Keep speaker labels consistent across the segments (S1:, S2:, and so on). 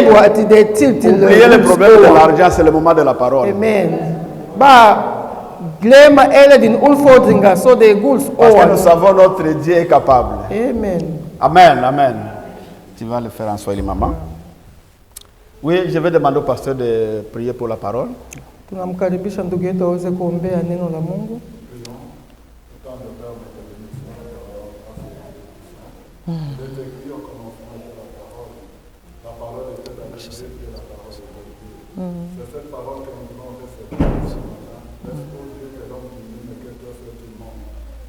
S1: oubliez le problème de l'argent, c'est le moment de la parole.
S2: Amen. Parce
S1: que nous savons notre Dieu est capable.
S2: Amen.
S1: Amen, amen. Tu vas le faire en Swahili, maman. Oui, je vais demander au pasteur de prier pour la parole.
S2: Tunamkaribisha ndugu yetu aweze kuombea neno la Mungu.
S3: Cette parole que nous voulons recevoir ce matin, laisse-nous Dieu que l'homme divine et que toi fais tout le monde.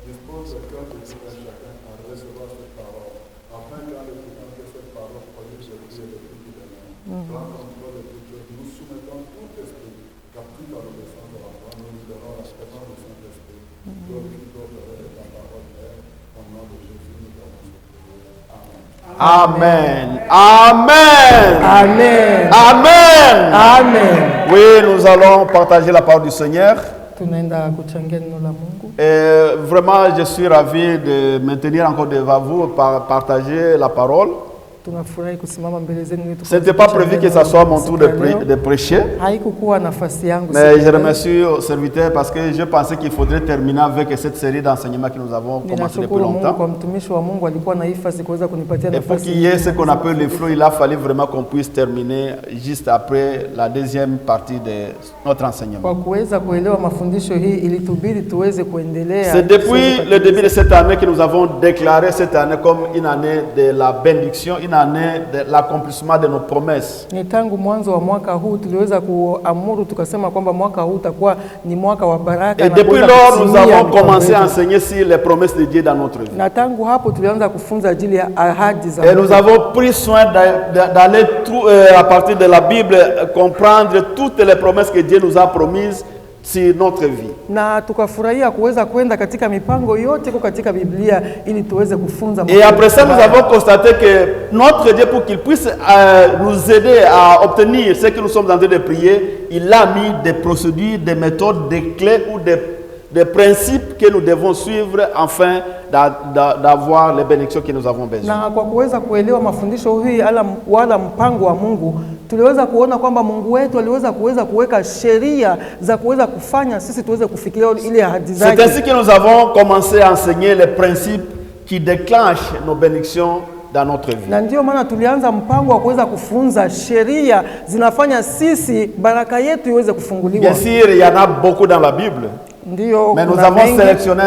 S3: Dispose le cœur de tout un chacun à recevoir cette parole, afin qu'en écoutant que cette parole produise le fruit et le fruit de l'homme. Prends contrôle de toute chose. Nous soumettons tout esprit, captif à l'obéissance de la foi. Nous libérons la présence du Saint-Esprit. Glorifie-toi de ta parole, Père. Au nom de Jésus, nous t'avons supplié. Amen.
S1: Amen.
S2: Amen.
S1: Amen.
S2: Amen.
S1: Oui, nous allons partager la parole du Seigneur. Et vraiment, je suis ravi de me tenir encore devant vous pour partager la parole. Ce n'était pas prévu que ce soit mon tour de prêcher. Mais je remercie au serviteur parce que je pensais qu'il faudrait terminer avec cette série d'enseignements que nous avons commencé depuis longtemps. Et pour qu'il y ait ce qu'on appelle le flow, il a fallu vraiment qu'on puisse terminer juste après la deuxième partie de notre enseignement. C'est depuis le début de cette année que nous avons déclaré cette année comme une année de la bénédiction, une année de l'accomplissement de nos promesses. Et depuis lors, nous avons commencé à enseigner sur les promesses de Dieu dans notre vie. Et nous avons pris soin d'aller à partir de la Bible comprendre toutes les promesses que Dieu nous a promises sur notre vie. Et après ça, nous avons constaté que notre Dieu, pour qu'il puisse nous aider à obtenir ce que nous sommes en train de prier, il a mis des procédures, des méthodes, des clés ou des principes que nous devons suivre afin d'avoir les bénédictions que nous avons besoin.
S2: Tuliweza kuona kwamba Mungu wetu aliweza kuweka sheria za kuweza kufanya sisi tuweze kufikia ile ahadi zake.
S1: C'est ainsi que nous avons commencé à enseigner les principes qui déclenchent nos bénédictions dans notre vie.
S2: Na ndio maana tulianza mpango wa kuweza kufunza sheria zinafanya sisi baraka yetu iweze kufunguliwa.
S1: Bien sûr, il y en a beaucoup dans la Bible.
S2: Ndio,
S1: mais nous avons sélectionné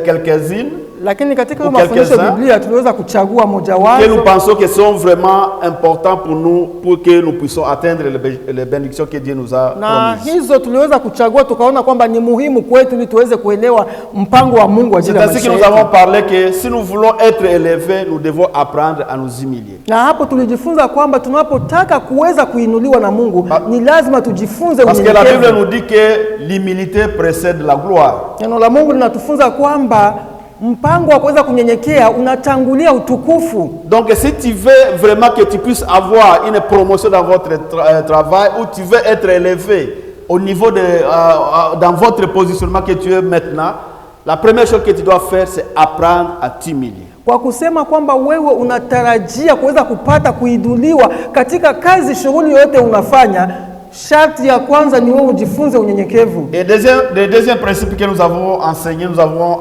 S1: quelques-unes.
S2: Lakini katika mafundisho ya Biblia tuliweza kuchagua moja wapo
S1: que nous pensons que sont vraiment importants pour nous pour que nous puissions atteindre les bénédictions que Dieu nous a promises.
S2: Na hizo tuliweza kuchagua tukaona kwamba ni muhimu kwetu ili tuweze kuelewa mpango wa Mungu ajili ya maisha yetu.
S1: C'est ainsi que nous avons parlé que si nous voulons être élevés, nous devons apprendre à nous humilier.
S2: Na hapo tulijifunza kwamba tunapotaka kuweza kuinuliwa na Mungu ni lazima tujifunze
S1: unyenyekevu. Parce que la Bible nous dit que l'humilité précède la gloire.
S2: Neno la Mungu linatufunza kwamba mpango wa kuweza kunyenyekea unatangulia utukufu.
S1: Donc si tu veux vraiment que tu puisses avoir une promotion dans votre travail ou tu veux être élevé au niveau de dans votre positionnement que tu es maintenant, la première chose que tu dois faire c'est apprendre à t'humilier.
S2: Kwa kusema kwamba wewe unatarajia kuweza kupata kuiduliwa katika kazi shughuli yote unafanya, sharti ya kwanza ni wewe ujifunze unyenyekevu.
S1: Et le deuxième principe que nous avons enseigné, nous avons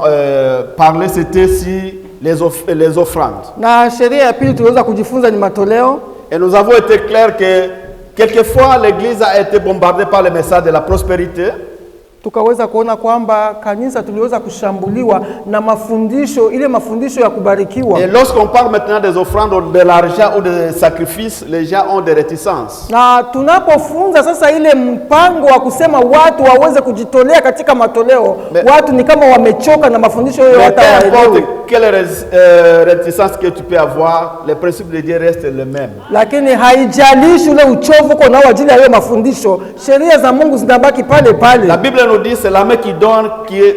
S1: parlé, c'était si les offrandes.
S2: Na sheria ya pili tuliweza kujifunza ni matoleo.
S1: Et nous avons été clairs que quelquefois l'église a été bombardée par le message de la prospérité.
S2: Tukaweza kuona kwamba kanisa tuliweza kushambuliwa na mafundisho, ile mafundisho ya kubarikiwa.
S1: Et lorsqu'on parle maintenant des offrandes ou de l'argent ou des sacrifices, les gens ont des réticences.
S2: Na tunapofunza sasa ile mpango wa kusema watu waweze kujitolea katika matoleo, watu ni kama wamechoka na mafundisho hayo hata
S1: quelle réticence que tu peux avoir, les principes de Dieu restent les mêmes.
S2: Lakini haijalishi ule uchovu uko nao ajili ya hiyo mafundisho, sheria za Mungu zinabaki pale pale.
S1: La Bible nous dit c'est la main qui donne,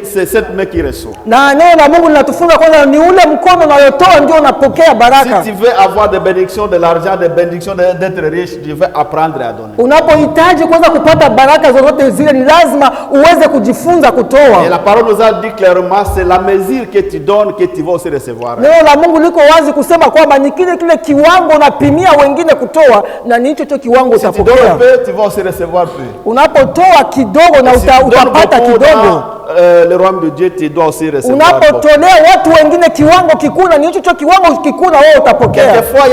S1: c'est cette main qui reçoit.
S2: Na neno la Mungu linatufunza kwamba ni ule mkono unayotoa ndio unapokea baraka.
S1: Si tu veux avoir des bénédictions, de l'argent, des bénédictions, d'être riche, tu veux apprendre à donner.
S2: Unapohitaji kuweza kupata baraka zote zile ni lazima uweze kujifunza kutoa.
S1: Et la parole nous a dit clairement c'est la mesure que tu donnes que tu tu vas aussi recevoir.
S2: Neno la Mungu liko wazi kusema kwamba ni kile kiwango unapimia wengine kutoa na ni hicho kiwango
S1: Si tu
S2: utapokea.
S1: donnes peu, tu vas aussi recevoir peu.
S2: Unapotoa kidogo na
S1: Si tu donnes
S2: utapata
S1: beaucoup
S2: kidogo.
S1: dans le royaume de Dieu, tu dois aussi recevoir beaucoup.
S2: Unapotolea watu wengine kiwango kikuu na ni hicho kiwango kikuu na wewe utapokea.
S1: Quelquefois,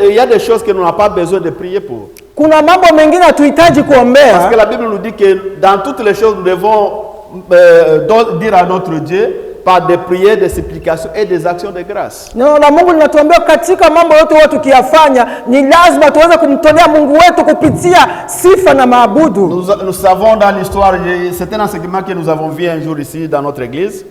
S1: il y a des choses que nous n'avons pas besoin de prier pour.
S2: Kuna mambo mengine hatuhitaji
S1: Parce que
S2: kuombea,
S1: la Bible nous dit que dans toutes les choses, nous devons dire à notre Dieu par des prières, des supplications et des actions de grâce.
S2: neno la Mungu linatuambia katika mambo yote huwa tukiyafanya ni lazima tuweze kumtolea Mungu wetu kupitia sifa na maabudu.
S1: Nous savons dans l'histoire, c'est un enseignement que nous avons vu un jour ici dans notre église.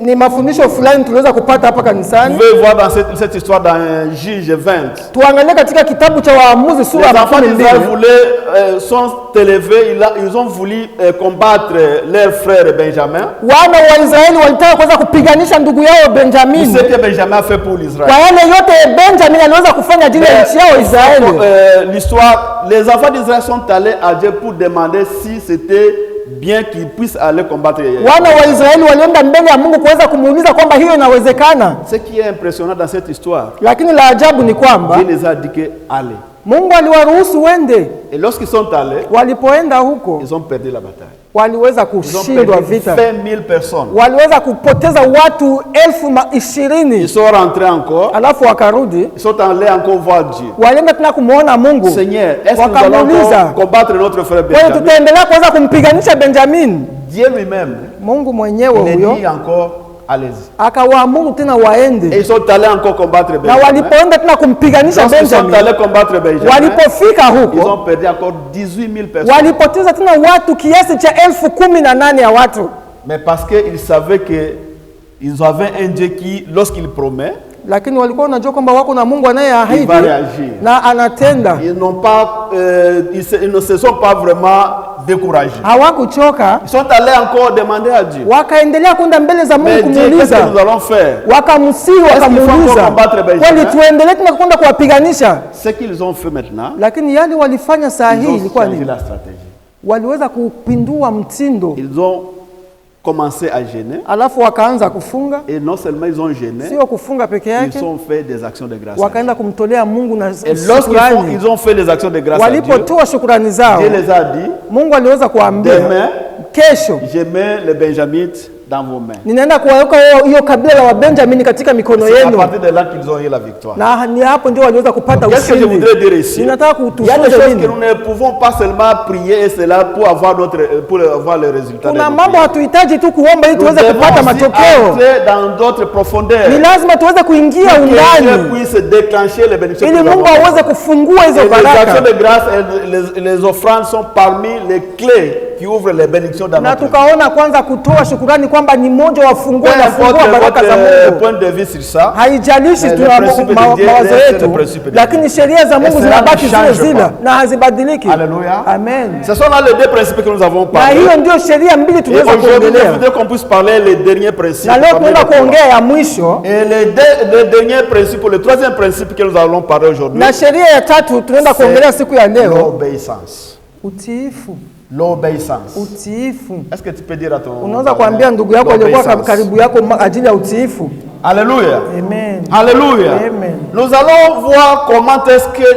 S2: Ni mafundisho fulani tuliweza kupata hapa
S1: Vous
S2: kanisani.
S1: pouvez voir dans cette histoire dans Juge 20.
S2: Tuangalie katika kitabu cha Waamuzi
S1: Les
S2: sura ya
S1: enfants d'Israël
S2: 12.
S1: sont élevés, ils ont voulu combattre leur frère Benjamin.
S2: Wana wa Israeli walitaka kuweza kupiganisha ndugu yao
S1: Tout
S2: Benjamin.
S1: ce que Benjamin a fait pour l'Israël.
S2: Kwa yale yote Benjamin aliweza kufanya ajili ya nchi yao Israeli.
S1: L'histoire, les enfants d'Israël sont allés à Dieu pour demander si c'était bien qu'ils puissent aller combattre.
S2: Wana wa Israeli walienda mbele ya Mungu kuweza kumuuliza kwamba hiyo inawezekana.
S1: Ce qui est impressionnant dans cette histoire,
S2: Lakini la ajabu ni kwamba
S1: Dieu les a dit que allez.
S2: Mungu aliwaruhusu wende.
S1: Et lorsqu'ils sont allés,
S2: Walipoenda huko
S1: ils ont perdu la bataille.
S2: waliweza
S1: Ils ont
S2: kushindwa
S1: perdu
S2: vita,
S1: 20 000 personnes.
S2: waliweza kupoteza watu 20,000.
S1: Ils sont rentrés encore.
S2: Alafu wakarudi,
S1: Ils sont allés encore voir Dieu.
S2: walienda tena kumuona Mungu,
S1: Seigneur, est-ce que nous allons
S2: wakamuuliza
S1: encore combattre notre frère
S2: kwani
S1: Benjamin?
S2: tutaendelea kuweza kumpiganisha Benjamin?
S1: Dieu lui-même
S2: Mungu mwenyewe
S1: il
S2: huyo
S1: dit encore allez-y.
S2: akawaamuru tena
S1: Et
S2: waende,
S1: ils sont allés encore combattre
S2: na
S1: Benjamin.
S2: walipoenda tena kumpiganisha
S1: Lorsqu'ils sont
S2: Benjamin,
S1: allés combattre Benjamin,
S2: walipofika
S1: ils
S2: huko
S1: ont perdu encore 18 000 personnes.
S2: walipoteza tena watu kiasi cha 18,000 ya watu,
S1: Mais parce qu'ils savaient qu'ils avaient un Dieu qui, lorsqu'il promet,
S2: lakini walikuwa wanajua kwamba wako na Mungu
S1: il va
S2: anayeahidi
S1: réagir.
S2: na anatenda.
S1: Ils n'ont pas, ils ne se sont pas vraiment découragés.
S2: Hawakuchoka,
S1: Ils sont allés encore demander à Dieu.
S2: wakaendelea kwenda mbele za Mungu
S1: Mais Dieu, qu'est-ce
S2: kumuuliza,
S1: que nous allons faire?
S2: wakamsihi,
S1: qu'il faut
S2: wakamuuliza
S1: combattre Benjamin?
S2: kweli tuendelee tena kwenda kuwapiganisha?
S1: Ce qu'ils ont fait maintenant,
S2: Lakini yale walifanya saa
S1: ils
S2: hii
S1: ont
S2: ilikuwa
S1: changé
S2: nini?
S1: la stratégie.
S2: Waliweza kupindua mtindo,
S1: Ils ont commencé à gêner.
S2: alafu wakaanza kufunga.
S1: Et non seulement ils ont gêné,
S2: Sio kufunga peke
S1: ils
S2: yake,
S1: ont fait des actions de grâce.
S2: wakaenda kumtolea Mungu na
S1: Et lorsqu'ils
S2: shukrani.
S1: ils ont fait des actions de grâce à Dieu,
S2: Walipotoa shukrani zao,
S1: Dieu les a dit,
S2: Mungu aliweza kuambia,
S1: demain,
S2: kesho
S1: je mets les Benjamites dans vos mains.
S2: ninaenda kuwaweka hiyo kabila la Wabenjamini katika mikono
S1: C'est à
S2: yenu,
S1: partir de là qu'ils ont eu la victoire.
S2: na ni hapo ndio waliweza kupata
S1: Qu'est-ce que je
S2: ushindi.
S1: voudrais dire ici?
S2: Ninataka
S1: Il y a des
S2: kutufunza
S1: choses que
S2: nini?
S1: nous ne pouvons pas seulement prier et cela pour avoir le résultat. de
S2: Kuna
S1: nos
S2: mambo
S1: prières.
S2: hatuhitaji tu kuomba ili
S1: Nous
S2: tuweze
S1: devons
S2: kupata
S1: aussi
S2: matokeo.
S1: entrer dans d'autres profondeurs.
S2: Ni lazima tuweze kuingia
S1: Que Dieu
S2: undani
S1: puisse déclencher les bénédictions.
S2: ili
S1: que nous
S2: Mungu
S1: avons.
S2: aweze kufungua hizo
S1: Et les actions
S2: baraka,
S1: de grâce et les offrandes sont parmi les clés qui ouvrent les bénédictions dans
S2: na
S1: notre vie.
S2: tukaona kwanza kutoa shukurani kwamba ni moja wa funguo
S1: Peu
S2: na
S1: importe
S2: fungua baraka za
S1: votre
S2: Mungu.
S1: point de vue sur ça,
S2: Haijalishi
S1: Le
S2: tuna
S1: principe de Dieu,
S2: mawazo
S1: c'est le
S2: yetu,
S1: principe de Dieu.
S2: lakini sheria za Mungu
S1: cela
S2: zinabaki
S1: ne
S2: zile
S1: change
S2: zile
S1: pas.
S2: na hazibadiliki.
S1: Alléluia.
S2: Amen.
S1: ce sont là les deux principes que nous avons
S2: Na
S1: parlé.
S2: hiyo ndio sheria mbili
S1: Et
S2: tunaweza
S1: aujourd'hui, je
S2: kuongelea,
S1: voudrais qu'on puisse parler les derniers principes.
S2: na leo
S1: parmi
S2: tunaenda
S1: les trois.
S2: kuongea ya mwisho,
S1: Et le dernier principe, le troisième principe que nous allons parler aujourd'hui,
S2: na sheria ya tatu tunaenda kuongelea siku ya leo,
S1: l'obéissance.
S2: utiifu.
S1: L'obéissance.
S2: Utiifu.
S1: Est-ce que tu peux dire à ton
S2: Unaweza kuambia ndugu yako aliyokuwa
S1: l'obéissance.
S2: karibu yako ajili ya utiifu.
S1: Alléluia.
S2: Amen.
S1: Alléluia.
S2: Amen.
S1: Nous allons voir comment est-ce que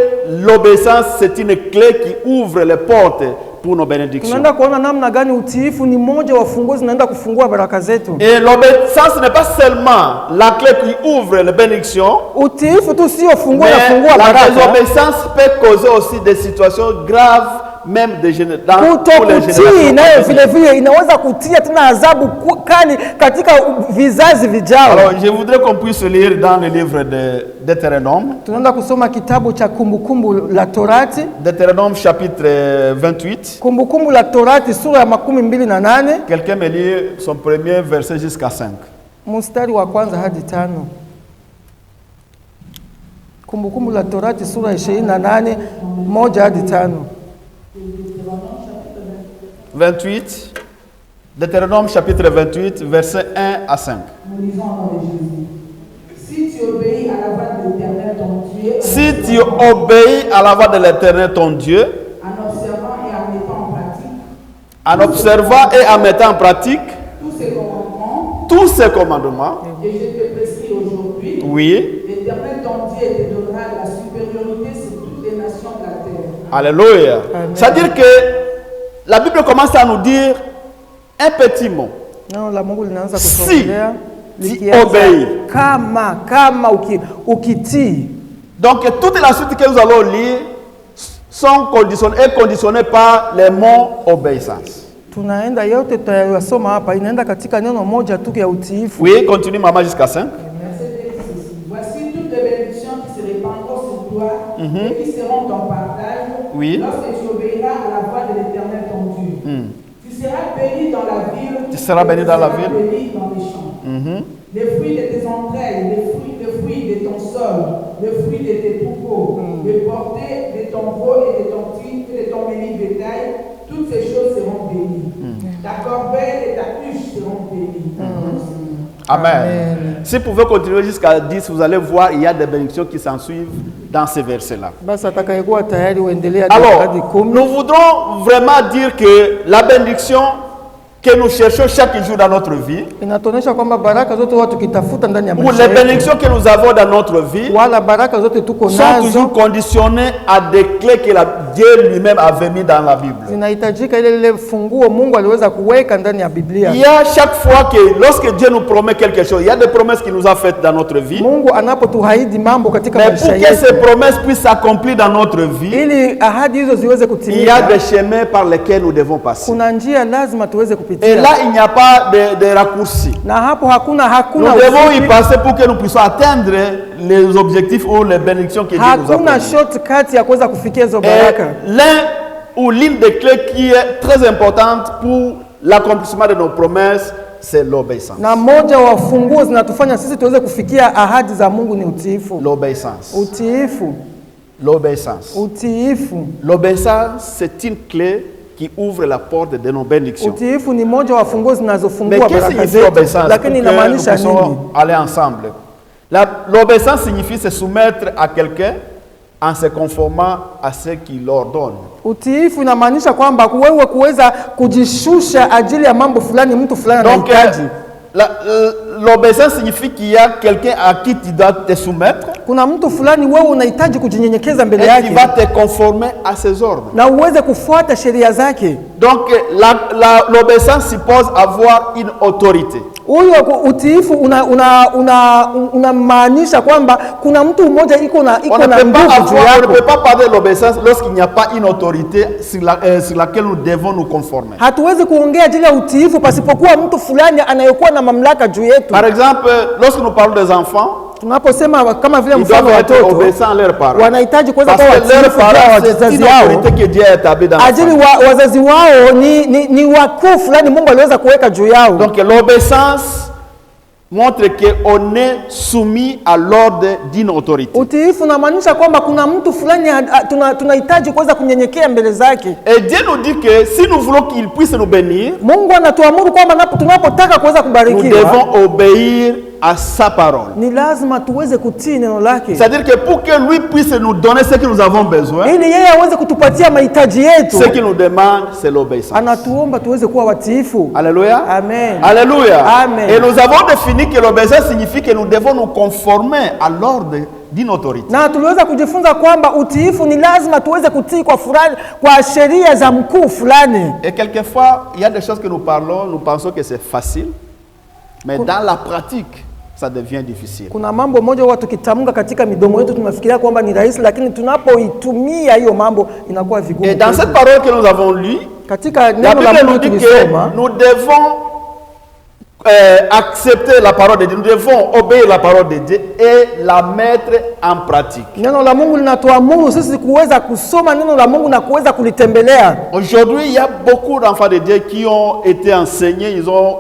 S1: l'obéissance, c'est une clé qui ouvre les portes pour nos bénédictions.
S2: Tunaenda kuona namna gani utiifu ni moja wa funguo zinaenda kufungua baraka zetu.
S1: Et l'obéissance n'est pas seulement la clé qui ouvre les bénédictions,
S2: Utiifu tu sio funguo
S1: mais
S2: ya fungua
S1: la
S2: baraka.
S1: désobéissance peut causer aussi des situations graves, même pour les
S2: Kutokutii
S1: générations.
S2: nayo vile vile inaweza kutia tena adhabu kali katika vizazi vijao.
S1: Alors, je voudrais qu'on puisse lire dans le livre de Deutéronome,
S2: Tunaenda kusoma kitabu cha Kumbukumbu la Torati,
S1: Deutéronome chapitre 28.
S2: Kumbukumbu la Torati sura ya 28,
S1: Quelqu'un me lit son premier verset jusqu'à 5.
S2: mstari wa kwanza hadi 5. Kumbukumbu la Torati sura ya 28, 1 hadi 5.
S1: 28, Deutéronome chapitre 28, verset 1 à 5.
S4: Nous lisons en nom de Jésus. Si tu obéis à la voix de l'Éternel ton Dieu,
S1: Si tu obéis à la voix de l'Éternel ton Dieu,
S4: en observant et en mettant en pratique
S1: en observant et en mettant en pratique
S4: tous ses commandements
S1: tous ces commandements.
S4: Et je te prescris aujourd'hui.
S1: Oui.
S4: L'Éternel ton Dieu te donnera la supériorité sur toutes les nations de la terre.
S1: Alléluia. C'est-à-dire que la Bible commence à nous dire un petit mot.
S2: Neno la Mungu linaanza
S1: Si
S2: kutuongelea
S1: tu
S2: likianza
S1: obéis.
S2: kama ukitii.
S1: Donc toute la suite que nous allons lire sont conditionnées par les mots obéissance.
S2: Tunaenda yote tutayasoma hapa, inaenda katika neno moja tu ya utiifu.
S1: Oui, continue maman jusqu'à 5.
S4: Voici toutes les bénédictions qui se répandront sur toi et qui seront ton partage lorsque tu obéiras à la voix de l'Éternel ton Dieu. Tu seras béni dans la ville.
S1: Tu seras béni dans la ville.
S4: Béni dans les champs. Les fruits de tes entrailles, les fruits de ton sol, les fruits de tes troupeaux, les portées de ton veau et de ton menu bétail, toutes ces choses seront bénies. Ta corbeille et ta huche seront bénies.
S1: Amen. Si vous pouvez continuer jusqu'à 10, vous allez voir, il y a des bénédictions qui s'en suivent dans ces versets-là. Alors, nous voudrons vraiment dire que la bénédiction que nous cherchons chaque jour dans notre vie, ou les bénédictions que nous avons dans notre vie, sont toujours conditionnées à des clés que Dieu lui-même avait mis dans la Bible. Il y a chaque fois que lorsque Dieu nous promet quelque chose, il y a des promesses qu'il nous a faites dans notre vie. Mais pour que ces promesses puissent s'accomplir dans notre vie, il y a des chemins par lesquels nous devons passer. Et là, il n'y a pas de raccourci. Nous devons y passer pour que nous puissions atteindre les objectifs ou les bénédictions que Dieu nous a promis. L'un ou l'une des clés qui est très importante pour l'accomplissement de nos promesses, c'est l'obéissance. L'obéissance. L'obéissance, c'est une clé qui ouvre la porte de nos bénédictions. Mais qu'est-ce que signifie l'obéissance? Nous puissions aller ensemble. L'obéissance signifie se soumettre à quelqu'un en se conformant à ce qu'il ordonne.
S2: Utiifu inamaanisha kwamba wewe kuweza kujishusha ajili ya mambo fulani mtu fulani anahitaji.
S1: L'obéissance signifie qu'il y a quelqu'un à qui tu dois te soumettre.
S2: Kuna mtu fulani wewe unahitaji kujinyenyekeza mbele yake.
S1: Et tu vas te conformer à ses ordres.
S2: Na uweze kufuata sheria zake.
S1: Donc l'obéissance suppose avoir une autorité.
S2: Huyo utiifu unamaanisha kwamba kuna mtu mmoja iko na nguvu juu yako.
S1: On ne peut pas parler de l'obéissance lorsqu'il n'y a pas une autorité sur laquelle nous devons nous conformer.
S2: Hatuwezi kuongea ajili ya utiifu pasipokuwa mtu fulani anayekuwa na mamlaka juu yetu.
S1: Par exemple, lorsque nous parlons des enfants,
S2: tunaposema kama vile mfano watoto wanahitaji kuweza kuwa watiifu kwa wazazi wao. Ajili wazazi wao ni wakuu fulani Mungu aliweza kuweka juu yao.
S1: Donc l'obéissance montre qu'on est soumis à l'ordre d'une autorité.
S2: Utiifu unamaanisha kwamba kuna mtu fulani tunahitaji kuweza kunyenyekea mbele zake.
S1: Et Dieu nous dit que si nous voulons qu'il puisse nous bénir,
S2: Mungu anatuamuru kwamba tunapotaka kuweza kubarikiwa,
S1: nous devons obéir à sa parole.
S2: Ni lazima tuweze kutii neno lake.
S1: C'est-à-dire que pour que lui puisse nous donner ce que nous avons besoin,
S2: ili yeye aweze kutupatia mahitaji yetu,
S1: ce qu'il nous demande c'est l'obéissance.
S2: Anatuomba tuweze kuwa watiifu.
S1: Alléluia.
S2: Amen.
S1: Alléluia.
S2: Amen.
S1: Et nous avons défini que l'obéissance signifie que nous devons nous conformer à l'ordre d'une autorité.
S2: Na tuliweza kujifunza kwamba utiifu ni lazima tuweze kutii kwa sheria za mkuu fulani.
S1: Et quelquefois, il y a des choses que nous parlons, nous pensons que c'est facile, mais dans la pratique, ça devient difficile.
S2: Kuna mambo moja huwa tukitamka katika midomo yetu tunafikiria kwamba ni rahisi, lakini tunapoitumia hiyo mambo inakuwa vigumu.
S1: Et dans cette parole que nous avons lue,
S2: katika
S1: la Bible nous dit que nous devons accepter la parole de Dieu, nous devons obéir la parole de Dieu et la mettre en pratique.
S2: Neno la Mungu linatuamuru sisi kuweza kusoma neno la Mungu na kuweza kulitembelea.
S1: Aujourd'hui, il y a beaucoup d'enfants de Dieu qui ont été enseignés, ils ont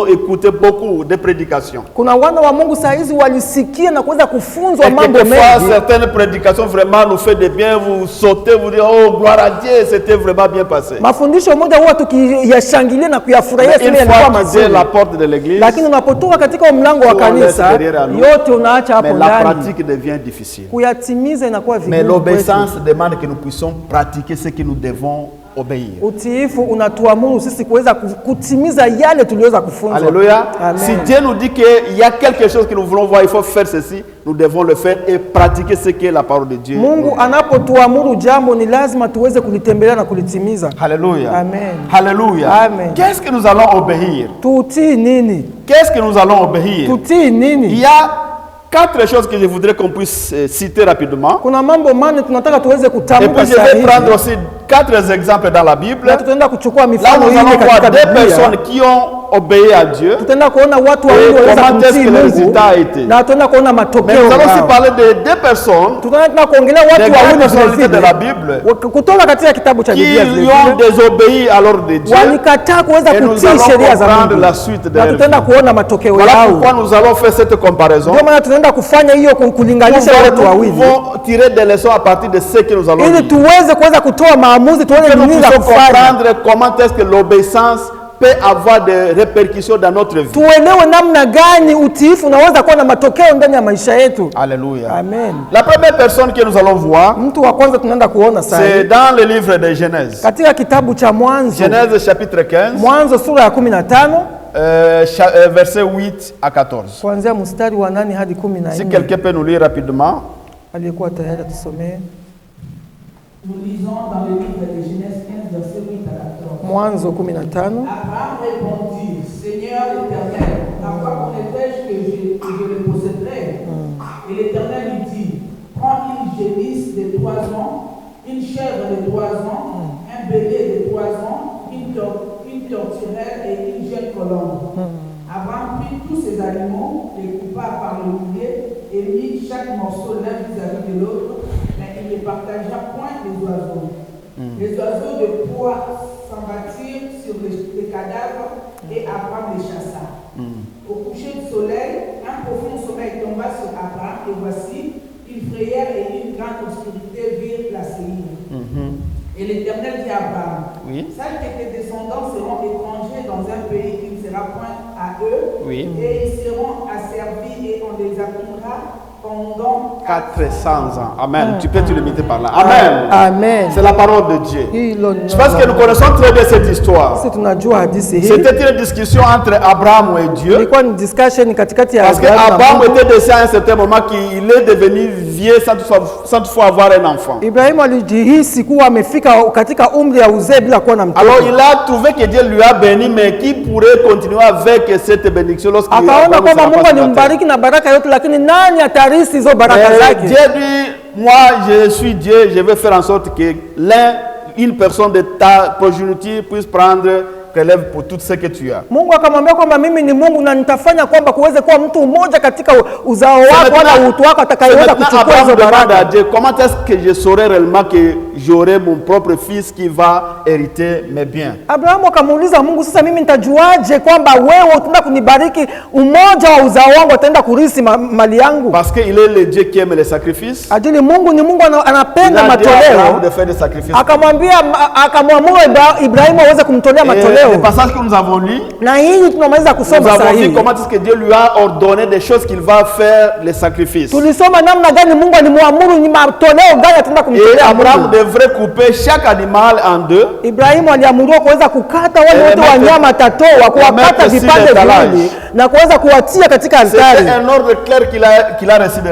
S1: écouté beaucoup de prédications.
S2: Kuna wana wa Mungu saa hizi walisikia na kuweza kufunzwa mambo mengi.
S1: Certaines prédications vraiment nous fait de bien, vous sautez, vous dites oh gloire à Dieu, c'était vraiment bien passé.
S2: Mafundisho moja huwa tukiyashangilia na kuyafurahia
S1: sana yalikuwa mazuri. La porte de l'église,
S2: lakini unapotoka katika mlango wa kanisa yote unaacha hapo ndani.
S1: Mais la pratique devient difficile.
S2: Kuyatimiza inakuwa vigumu.
S1: Mais l'obéissance demande que nous puissions pratiquer ce que nous devons obéir.
S2: Utiifu unatuamuru sisi kuweza kutimiza yale tuliweza kufunzwa.
S1: Alléluia. Si Dieu nous dit qu'il y a quelque chose que nous voulons voir, il faut faire ceci, nous devons le faire et pratiquer ce qu'est la parole de Dieu.
S2: Mungu anapotuamuru jambo ni lazima tuweze kulitembelea na kulitimiza.
S1: Alléluia.
S2: Amen.
S1: Alléluia.
S2: Amen.
S1: Qu'est-ce que nous allons obéir?
S2: Tutii nini?
S1: Qu'est-ce que nous allons obéir?
S2: Tutii nini?
S1: Il y a 4 choses que je voudrais qu'on puisse citer rapidement.
S2: Kuna mambo manne tunataka tuweze kutamka.
S1: Et puis je vais prendre aussi 4 exemples dans la Bible. Là, nous allons voir 2 personnes qui ont obéi à Dieu. Et comment est-ce que le résultat a été. Mais nous allons aussi parler de 2 personnes, des grandes personnalités de la Bible, qui ont désobéi à l'ordre de Dieu. Et nous allons comprendre la suite de leur vie. Voilà pourquoi nous allons faire cette comparaison. Nous pouvons tirer des leçons à partir de ce que nous allons dire. Que nous puissions comprendre comment est-ce que l'obéissance peut avoir des répercussions dans notre vie. Alléluia.
S2: Amen.
S1: La première personne que nous allons voir, c'est dans le livre de Genèse. Genèse chapitre 15. Verset 8 à 14. Si quelqu'un peut nous lire rapidement.
S4: Nous lisons dans le livre de Genèse 15, verset 8 à 14. Abraham répondit, Seigneur l'Éternel, à quoi connaîtrais-je que je le posséderai? Et l'Éternel lui dit, prends une génisse de 3 ans, une chèvre de 3 ans, un bélier de 3 ans, une tourterelle et une jeune colombe. Abraham prit tous ces animaux, les coupa par le millier et mit chaque morceau l'un vis-à-vis de l'autre, mais il ne partagea point les oiseaux. Les oiseaux de proie s'abattirent sur les cadavres et Abraham les chassa. Au coucher du soleil, un profond sommeil tomba sur Abraham et voici, une frayeur et une grande obscurité virent la Séhir. Et l'Éternel dit à Abraham, sache que tes descendants seront étrangers dans un pays qui ne sera point à eux, et ils seront asservis et on les apprendra pendant
S1: 400 ans. Amen. Tu peux te limiter par là. Amen.
S2: Amen.
S1: C'est la parole de Dieu. Je pense que nous connaissons très bien cette histoire. C'était une discussion entre Abraham et Dieu. Parce qu'Abraham était décédé à un certain moment qu'il est devenu vieux sans toutefois avoir un enfant. Alors il a trouvé que Dieu lui a béni, mais qui pourrait continuer avec cette bénédiction lorsqu'il Dieu dit, moi je suis Dieu, je vais faire en sorte que une personne de ta progéniture puisse prendre relève pour tout ce que tu as.
S2: Mungu akamwambia kwamba mimi ni Mungu na nitafanya kwamba kuweze kuwa mtu mmoja katika uzao wako na utu wako atakayeweza kuchukua hizo baraka.
S1: Comment est-ce que je saurais réellement que j'aurai mon propre fils qui va hériter mes biens?
S2: Abrahamu akamuuliza Mungu, sasa mimi nitajuaje kwamba wewe utaenda kunibariki umoja wa uzao wangu ataenda kurithi mali yangu?
S1: Parce que il est le Dieu qui aime les sacrifices.
S2: Ajili Mungu ni Mungu anapenda matoleo. Akamwambia akamwamuru Ibrahimu aweze kumtolea matoleo.
S1: Le passage que nous avons lu,
S2: nous avons
S1: vu comment est-ce que Dieu lui a ordonné des choses qu'il va faire les sacrifices. Et Abraham devrait couper chaque animal en deux. Et mettre c'était un ordre clair qu'il a reçu de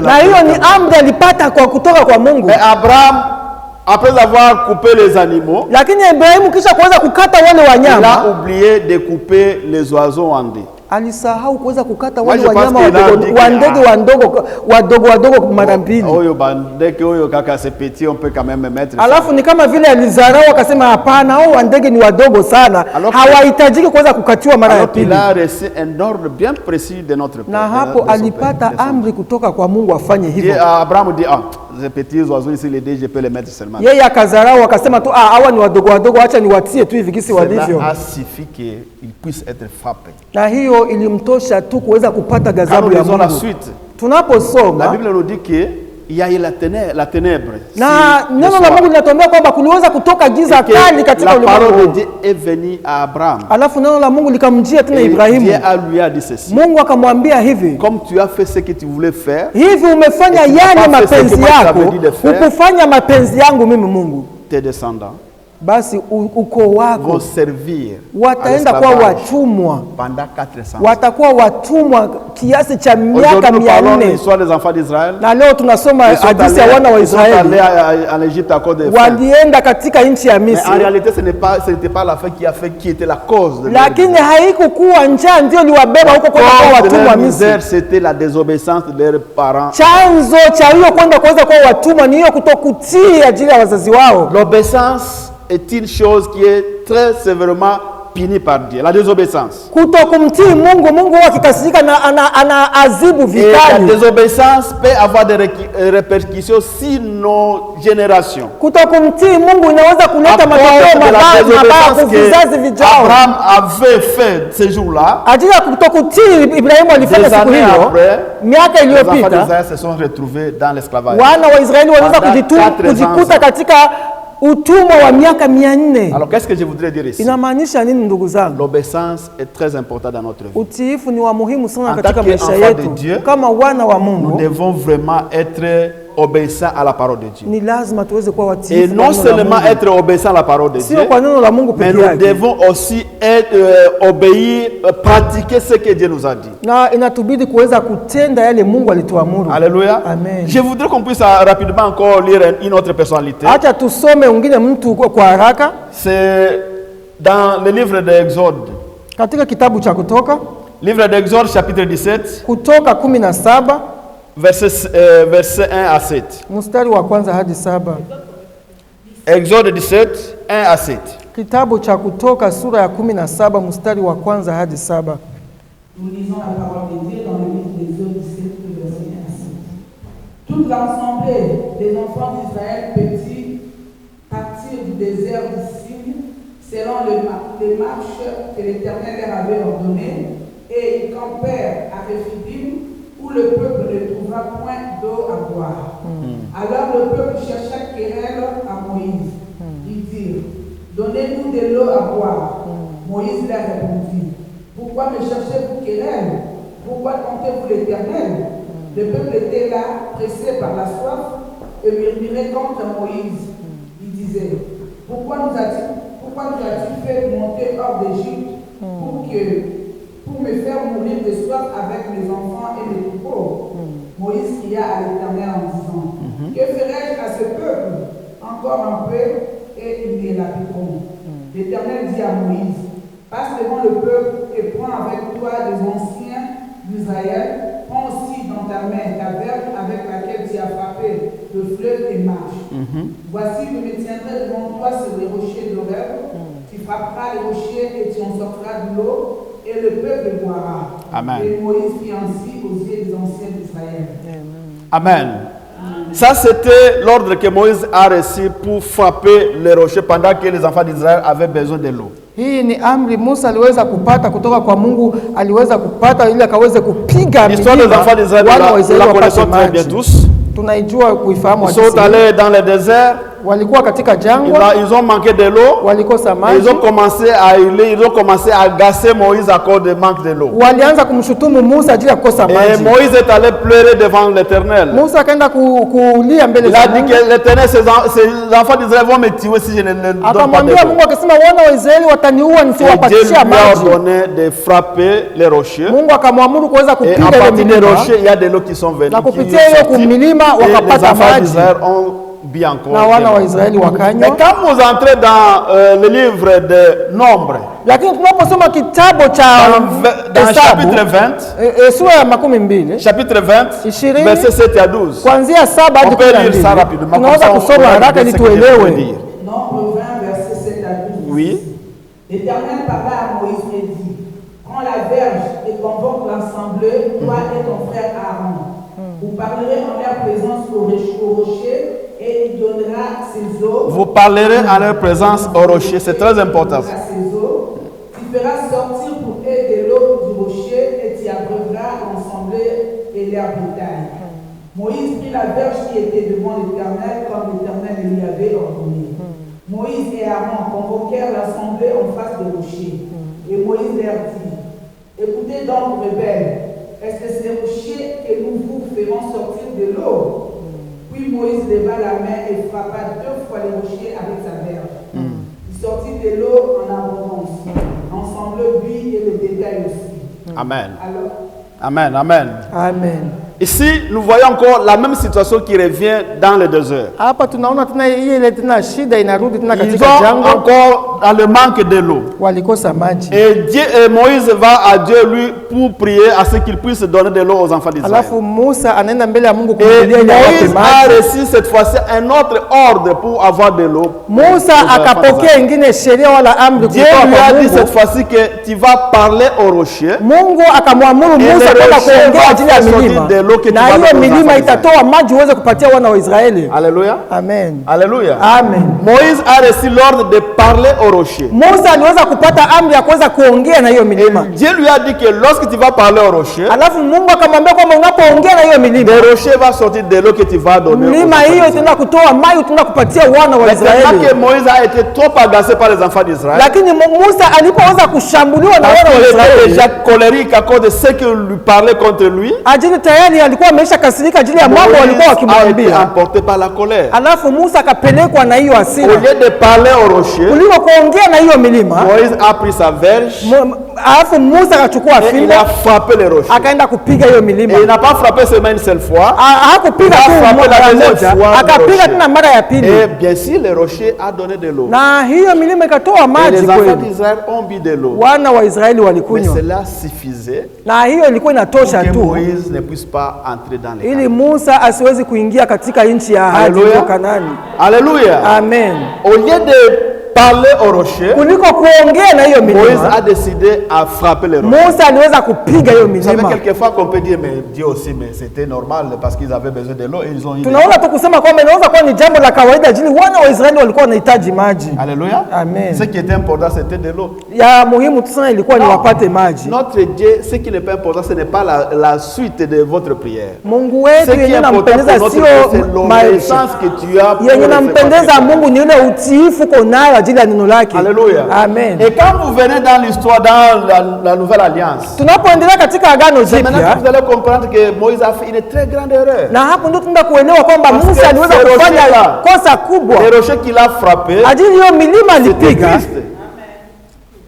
S1: la Mungu. Mais Abraham, après avoir coupé les animaux, il a oublié de couper les oiseaux en deux.
S2: Alisahau kuweza kukata wale wanyama wadogo mara mbili.
S1: Oyo bandege oyo kaka c'est petit, on peut quand même mettre.
S2: Alafu ni kama vile alizarau akasema hapana, hao ndege ni wadogo sana, hawahitajiki kuweza kukatiwa mara ya pili.
S1: Il a reçu un ordre bien précis de notre Père.
S2: Na hapo alipata amri kutoka kwa Mungu afanye hivyo.
S1: Abraham dit ces petits oiseaux ici les deux je peux les mettre seulement.
S2: Yeye akazarau akasema tu hawa ni wadogo, acha niwatie tu hivi kisi walivyo.
S1: Ça suffit qu'il puisse être frappé.
S2: Na hiyo ilimtosha tu kuweza kupata ghadhabu ya Mungu.
S1: La suite.
S2: Tunaposoma
S1: la Bible nous dit que il y a eu la ténèbre.
S2: Na neno la Mungu linatuambia kwamba kuliweza kutoka giza kali katika ulimwengu.
S1: La parole de Dieu est venue à Abraham.
S2: Alafu neno la Mungu likamjia tena Ibrahimu.
S1: Dieu lui a dit ceci.
S2: Mungu akamwambia hivi,
S1: comme tu as fait ce que tu voulais faire,
S2: hivi umefanya yale mapenzi yako, ukufanya mapenzi yangu mimi Mungu.
S1: Tes descendants
S2: basi uko wako
S1: vont servir
S2: wataenda kuwa watumwa
S1: pendant 400.
S2: Watakuwa watumwa kiasi cha miaka 400.
S1: Aujourd'hui, nous parlons de l'histoire des enfants d'Israël.
S2: Na leo tunasoma hadithi ya wana wa Israeli.
S1: En Égypte à cause de faim.
S2: Walienda katika nchi ya Misri.
S1: Mais en réalité, ce n'était pas la faim qui était la cause de
S2: lakini haikukuwa njaa ndio liwabeba huko kwa watumwa Misri.
S1: C'était la désobéissance de leurs parents.
S2: Chanzo cha hiyo kwenda kuweza kuwa watumwa ni hiyo kutokutii ajili ya wazazi wao.
S1: L'obéissance est une chose qui est très sévèrement punie par Dieu. La désobéissance.
S2: Kutokumtii Mungu, Mungu huwa akikasirika na ana azibu vikali.
S1: Et la désobéissance peut avoir des répercussions sur nos générations.
S2: Kutokumtii Mungu inaweza kuleta matokeo mabaya kwa vizazi vijao.
S1: Abraham avait fait ce jour-là.
S2: Ajili ya kutokutii Ibrahimu alifanya siku hiyo. Miaka iliyopita,
S1: les enfants d'Israël se sont retrouvés dans l'esclavage.
S2: Wana wa Israeli waliweza kujikuta katika utumwa wa miaka 400.
S1: Alors qu'est-ce que je voudrais dire ici?
S2: Inamaanisha nini ndugu zangu?
S1: L'obéissance est très importante dans notre vie.
S2: Utiifu ni wa muhimu sana katika maisha yetu. Kama wana wa Mungu,
S1: nous devons vraiment être obéissants à la parole de Dieu.
S2: Ni lazima tuweze kuwa watiifu.
S1: Et non seulement être obéissants à la parole de Dieu,
S2: sio kwa neno la Mungu pekee yake,
S1: mais nous devons aussi obéir, pratiquer ce que Dieu nous a dit.
S2: Na inatubidi kuweza kutenda yale Mungu alituamuru.
S1: Alléluia.
S2: Amen.
S1: Je voudrais qu'on puisse rapidement encore lire une autre personnalité.
S2: Acha tusome wengine mtu kwa haraka.
S1: C'est dans le livre d'Exode.
S2: Katika kitabu cha Kutoka.
S1: Livre d'Exode chapitre 17.
S2: Kutoka 17.
S1: Verset 1 à 7.
S2: Mstari wa kwanza hadi 7.
S1: Exode 17, 1 à 7.
S2: Kitabu cha Kutoka sura ya 17 mstari wa kwanza hadi 7.
S4: Nous lisons la parole de Dieu dans le livre d'Exode 17, verset 1 à 7. Toute l'assemblée des enfants d'Israël petits partirent du désert du Sin selon les marches que l'Éternel leur avait ordonnées, et ils campèrent à Rephidim, où le peuple ne trouva point d'eau à boire. Alors le peuple chercha querelle à Moïse. Ils dirent, donnez-nous de l'eau à boire. Moïse leur répondit, pourquoi me cherchez-vous querelle? Pourquoi tentez-vous l'Éternel? Le peuple était là, pressé par la soif, et murmurait contre Moïse. Il disait, pourquoi nous as-tu fait monter hors d'Égypte pour me faire mourir de soif avec mes enfants et mes troupeaux? Moïse cria à l'Éternel en disant, que ferai-je à ce peuple? Encore un peu, et ils me lapidront. L'Éternel dit à Moïse, passe devant le peuple et prends avec toi les anciens d'Israël. Prends aussi dans ta main ta verge avec laquelle tu as frappé le fleuve et marche. Voici, je me tiendrai devant toi sur les rochers d'Horeb. Tu frapperas les rochers et tu en sortiras de l'eau, et le peuple boira.
S1: Amen.
S4: Et Moïse fit ainsi aux yeux des anciens d'Israël.
S1: Amen. Ça, c'était l'ordre que Moïse a reçu pour frapper les rochers pendant que les enfants d'Israël avaient besoin de l'eau.
S2: Hii ni amri Musa aliweza kupata kutoka kwa Mungu, aliweza kupata ili akaweze kupiga
S1: l'histoire des enfants d'Israël, nous la connaissons très bien tous.
S2: Tunaijua kuifahamu.
S1: Ils sont allés dans le désert.
S2: Walikuwa katika jangwa.
S1: Ils ont manqué de l'eau.
S2: Walikosa maji.
S1: Ils ont commencé à hurler, ils ont commencé à agacer Moïse à cause du manque de l'eau.
S2: Walianza kumshutumu Musa ajili ya kukosa maji.
S1: Et Moïse est allé pleurer devant l'Éternel.
S2: Musa akaenda kulia mbele za Mungu.
S1: Il a dit que l'Éternel, ces enfants d'Israël vont me tuer si je ne leur donne pas de l'eau.
S2: Akamwambia Mungu akasema, wana wa Israeli wataniua nisiwapatishia maji.
S1: Dieu lui a ordonné de frapper les rochers.
S2: Mungu akamwamuru kuweza kupiga
S1: les
S2: milima.
S1: Et à partir des rochers, il y a de l'eau qui sont venues.
S2: Na kupitia hiyo kumilima wakapata maji.
S1: Bien encore.
S2: Na wana wa Israeli wakanywa.
S1: Et quand vous entrez dans le livre de Nombre,
S2: lakini tunaposoma kitabu cha
S1: dans chapitre 20,
S2: sura ya 12,
S1: chapitre 20, verset 7 à 12,
S2: kuanzia 7 hadi 12, tunaweza kusoma haraka ili tuelewe.
S4: Nombre 20, verset 7 à 12.
S1: Oui.
S4: L'Éternel parla à Moïse et dit, prends la verge et convoque l'assemblée, toi et ton frère Aaron. Vous parlerez en leur présence au rocher, et il donnera ses eaux.
S1: Vous parlerez en leur présence au rocher, c'est très important.
S4: Tu feras sortir pour eux de l'eau du rocher, et tu abreuveras l'assemblée et leur bétail. Moïse prit la verge qui était devant l'Éternel, comme l'Éternel lui avait ordonné. Moïse et Aaron convoquèrent l'assemblée en face du rocher. Et Moïse leur dit, écoutez donc, rebelles, est-ce que c'est rocher que nous vous ferons sortir de l'eau? Puis Moïse leva la main et frappa 2 fois les rochers avec sa verge.
S1: Amen.
S4: Alors,
S1: Amen. Amen.
S2: Amen.
S1: Ici, nous voyons encore la même situation qui revient dans le désert.
S2: Hapa tunaona tena ile tena shida inarudi tena
S1: Ils
S2: katika
S1: sont
S2: jangwa,
S1: encore dans le manque de l'eau.
S2: walikosa maji.
S1: Et Moïse va à Dieu lui pour prier à ce qu'il puisse donner de l'eau aux enfants d'Israël.
S2: Alafu Musa anaenda mbele ya Mungu
S1: Et
S2: kumlilia ili awape
S1: Moïse a
S2: maji.
S1: reçu cette fois-ci un autre ordre pour avoir de l'eau.
S2: Musa
S1: aux enfants
S2: akapokea
S1: d'Israël.
S2: ingine sheria wala amri
S1: Dieu
S2: kutoka
S1: lui
S2: kwa
S1: a dit
S2: Mungu.
S1: cette fois-ci que tu vas parler au rocher.
S2: Mungu akamwamuru
S1: Et
S2: Musa
S1: le
S2: kwenda
S1: rocher
S2: kuongea
S1: va
S2: ajili ya
S1: faire sortir
S2: milima,
S1: de l'eau que tu
S2: na
S1: vas
S2: hiyo
S1: donner aux
S2: milima
S1: enfants
S2: itatoa maji uweze kupatia wana wa Israeli.
S1: Alléluia.
S2: Amen.
S1: Alléluia.
S2: Amen.
S1: Moïse a reçu l'ordre de parler au rocher.
S2: Musa aliweza kupata amri ya kuweza kuongea na hiyo milima.
S1: Dieu lui a dit que lorsque tu vas parler au rocher,
S2: Alafu Mungu akamwambia kwamba unapoongea na hiyo milima,
S1: le rocher va sortir de l'eau que tu vas donner aux
S2: milima
S1: enfants
S2: hiyo
S1: d'Israël.
S2: itaenda kutoa maji utaenda kupatia wana wa
S1: Mais tellement que
S2: Israeli.
S1: Moïse a été trop agacé par les enfants d'Israël,
S2: Lakini Musa alipoweza kushambuliwa na
S1: parce
S2: wana wa
S1: qu'il était
S2: Israeli,
S1: déjà colérique à cause de ce que lui parlait contre lui,
S2: ajili tayari alikuwa ameisha kasirika ajili ya mambo
S1: Moïse
S2: walikuwa
S1: a été
S2: wakimwambia.
S1: emporté par la colère.
S2: Alafu Musa akapelekwa na hiyo
S1: Au
S2: hasira,
S1: lieu de parler au rocher,
S2: kuliko kuongea na hiyo milima.
S1: Moïse a pris sa verge
S2: Alafu Musa akachukua
S1: et il
S2: fimbo
S1: a frappé le rocher.
S2: akaenda kupiga hiyo milima.
S1: Et il n'a pas frappé seulement une seule fois.
S2: Hakupiga tu
S1: frappé la
S2: mara
S1: deuxième
S2: moja,
S1: fois
S2: akapiga
S1: le rocher.
S2: tena mara ya pili,
S1: Et bien sûr, le rocher a donné de l'eau.
S2: na hiyo milima ikatoa
S1: Et
S2: maji
S1: les enfants
S2: kweli.
S1: d'Israël ont bu de l'eau.
S2: Wana wa Israeli
S1: Mais
S2: walikunywa,
S1: cela suffisait
S2: na hiyo ilikuwa
S1: pour
S2: inatosha
S1: que
S2: tu
S1: Moïse ne puisse pas entrer dans les
S2: ili
S1: camps.
S2: Musa asiwezi kuingia katika nchi ya ahadi
S1: Hallelujah.
S2: ya Kanaani.
S1: Alléluia.
S2: Amen.
S1: Au lieu de parler au rocher,
S2: Kuliko kuongea na hiyo
S1: Moïse
S2: milima,
S1: a décidé à frapper le rocher.
S2: Musa aliweza kupiga hiyo
S1: Vous savez,
S2: milima.
S1: quelquefois qu'on peut dire, mais Dieu aussi, mais c'était normal parce qu'ils avaient besoin de l'eau et ils ont eu de l'eau.
S2: Tunaona tu kusema kwamba inaweza kuwa ni jambo la kawaida ajili wana wa Israeli walikuwa wanahitaji maji.
S1: Alléluia.
S2: Amen.
S1: Ce qui était important, c'était de l'eau.
S2: Ya muhimu tu sana ilikuwa ni wapate maji.
S1: Notre Dieu, ce qui n'est pas important, ce n'est pas la suite de votre prière.
S2: Mungu
S1: Ce
S2: wetu
S1: qui est
S2: yenye
S1: important pour
S2: nampendeza
S1: notre
S2: sio
S1: Dieu, c'est
S2: maisha.
S1: l'obéissance que tu as pour
S2: Yenye
S1: recevoir
S2: nampendeza
S1: cette
S2: Mungu ni ule utiifu uko nayo ajili ya neno lake.
S1: Alléluia.
S2: Amen.
S1: Et quand vous venez dans l'histoire, dans la nouvelle alliance,
S2: Tunapoendelea katika agano
S1: c'est maintenant que
S2: jipya,
S1: vous allez comprendre que Moïse a fait une très grande erreur.
S2: na hapo ndio tunaenda kuelewa kwamba
S1: Parce
S2: Musa
S1: que
S2: aliweza
S1: ce
S2: kufanya
S1: rocher-là,
S2: kosa kubwa
S1: Le rocher qu'il a frappé,
S2: ajili hiyo milima
S1: c'était
S2: alipiga
S1: Christ.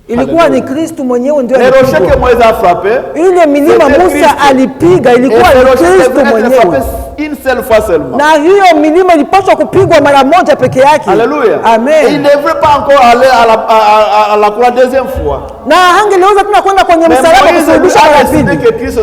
S2: ilikuwa ni Kristu mwenyewe ndio
S1: Le rocher
S2: alipigwa.
S1: que Moïse a frappé,
S2: Ile milima
S1: c'était
S2: Musa
S1: Christ.
S2: alipiga
S1: et
S2: ilikuwa
S1: ce
S2: ni
S1: rocher
S2: Kristu
S1: devait être
S2: mwenyewe,
S1: frappé une seule fois seulement.
S2: na hiyo milima ilipaswa kupigwa mara moja peke yake.
S1: Alléluia. Et il
S2: Amen.
S1: ne devrait pas encore aller à la croix deuxième fois.
S2: Na hangeliweza tena kwenda kwenye
S1: Mais
S2: msalaba
S1: Moïse
S2: kusulubisha
S1: a
S2: mara
S1: décidé
S2: pili,
S1: que Christ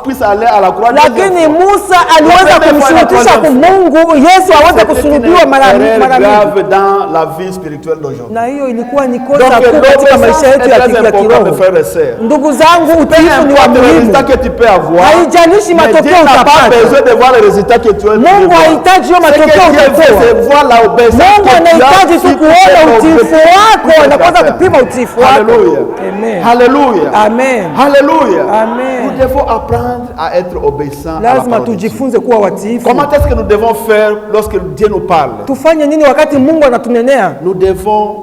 S1: puisse aller à la croix deuxième
S2: lakini
S1: fois.
S2: Musa aliweza kumshurutisha kwa Mungu Yesu aweze
S1: C'était une
S2: kusulubiwa mara
S1: erreur
S2: mingi,
S1: grave dans la vie spirituelle d'aujourd'hui.
S2: na hiyo ilikuwa ni
S1: Donc
S2: kosa kuu katika
S1: l'obéissance
S2: maisha
S1: est
S2: yetu ya
S1: très important, mes
S2: kiroho.
S1: frères et sœurs.
S2: Ndugu zangu,
S1: Peu
S2: utiifu ni wa
S1: importe le
S2: muhimu.
S1: résultat que tu peux avoir,
S2: Haijalishi
S1: mais Dieu
S2: matokeo
S1: n'a pas
S2: utapata.
S1: besoin de voir le résultat que tu as
S2: Mungu hahitaji hiyo
S1: Ce que
S2: matokeo
S1: Dieu veut,
S2: utatoa.
S1: c'est voir la obéissance
S2: Mungu
S1: que tu as
S2: anahitaji tu
S1: suite
S2: kuona
S1: à ton
S2: utiifu wako,
S1: obéissance.
S2: anakosa kupima utiifu wako.
S1: Alléluia.
S2: Amen.
S1: Alléluia.
S2: Amen.
S1: Alléluia.
S2: Amen.
S1: Nous devons apprendre à être obéissants à la
S2: Lazima
S1: parole de Dieu.
S2: tujifunze kuwa watiifu.
S1: Comment est-ce que nous devons faire lorsque Dieu nous parle?
S2: Tufanye nini wakati Mungu anatunenea?
S1: Nous devons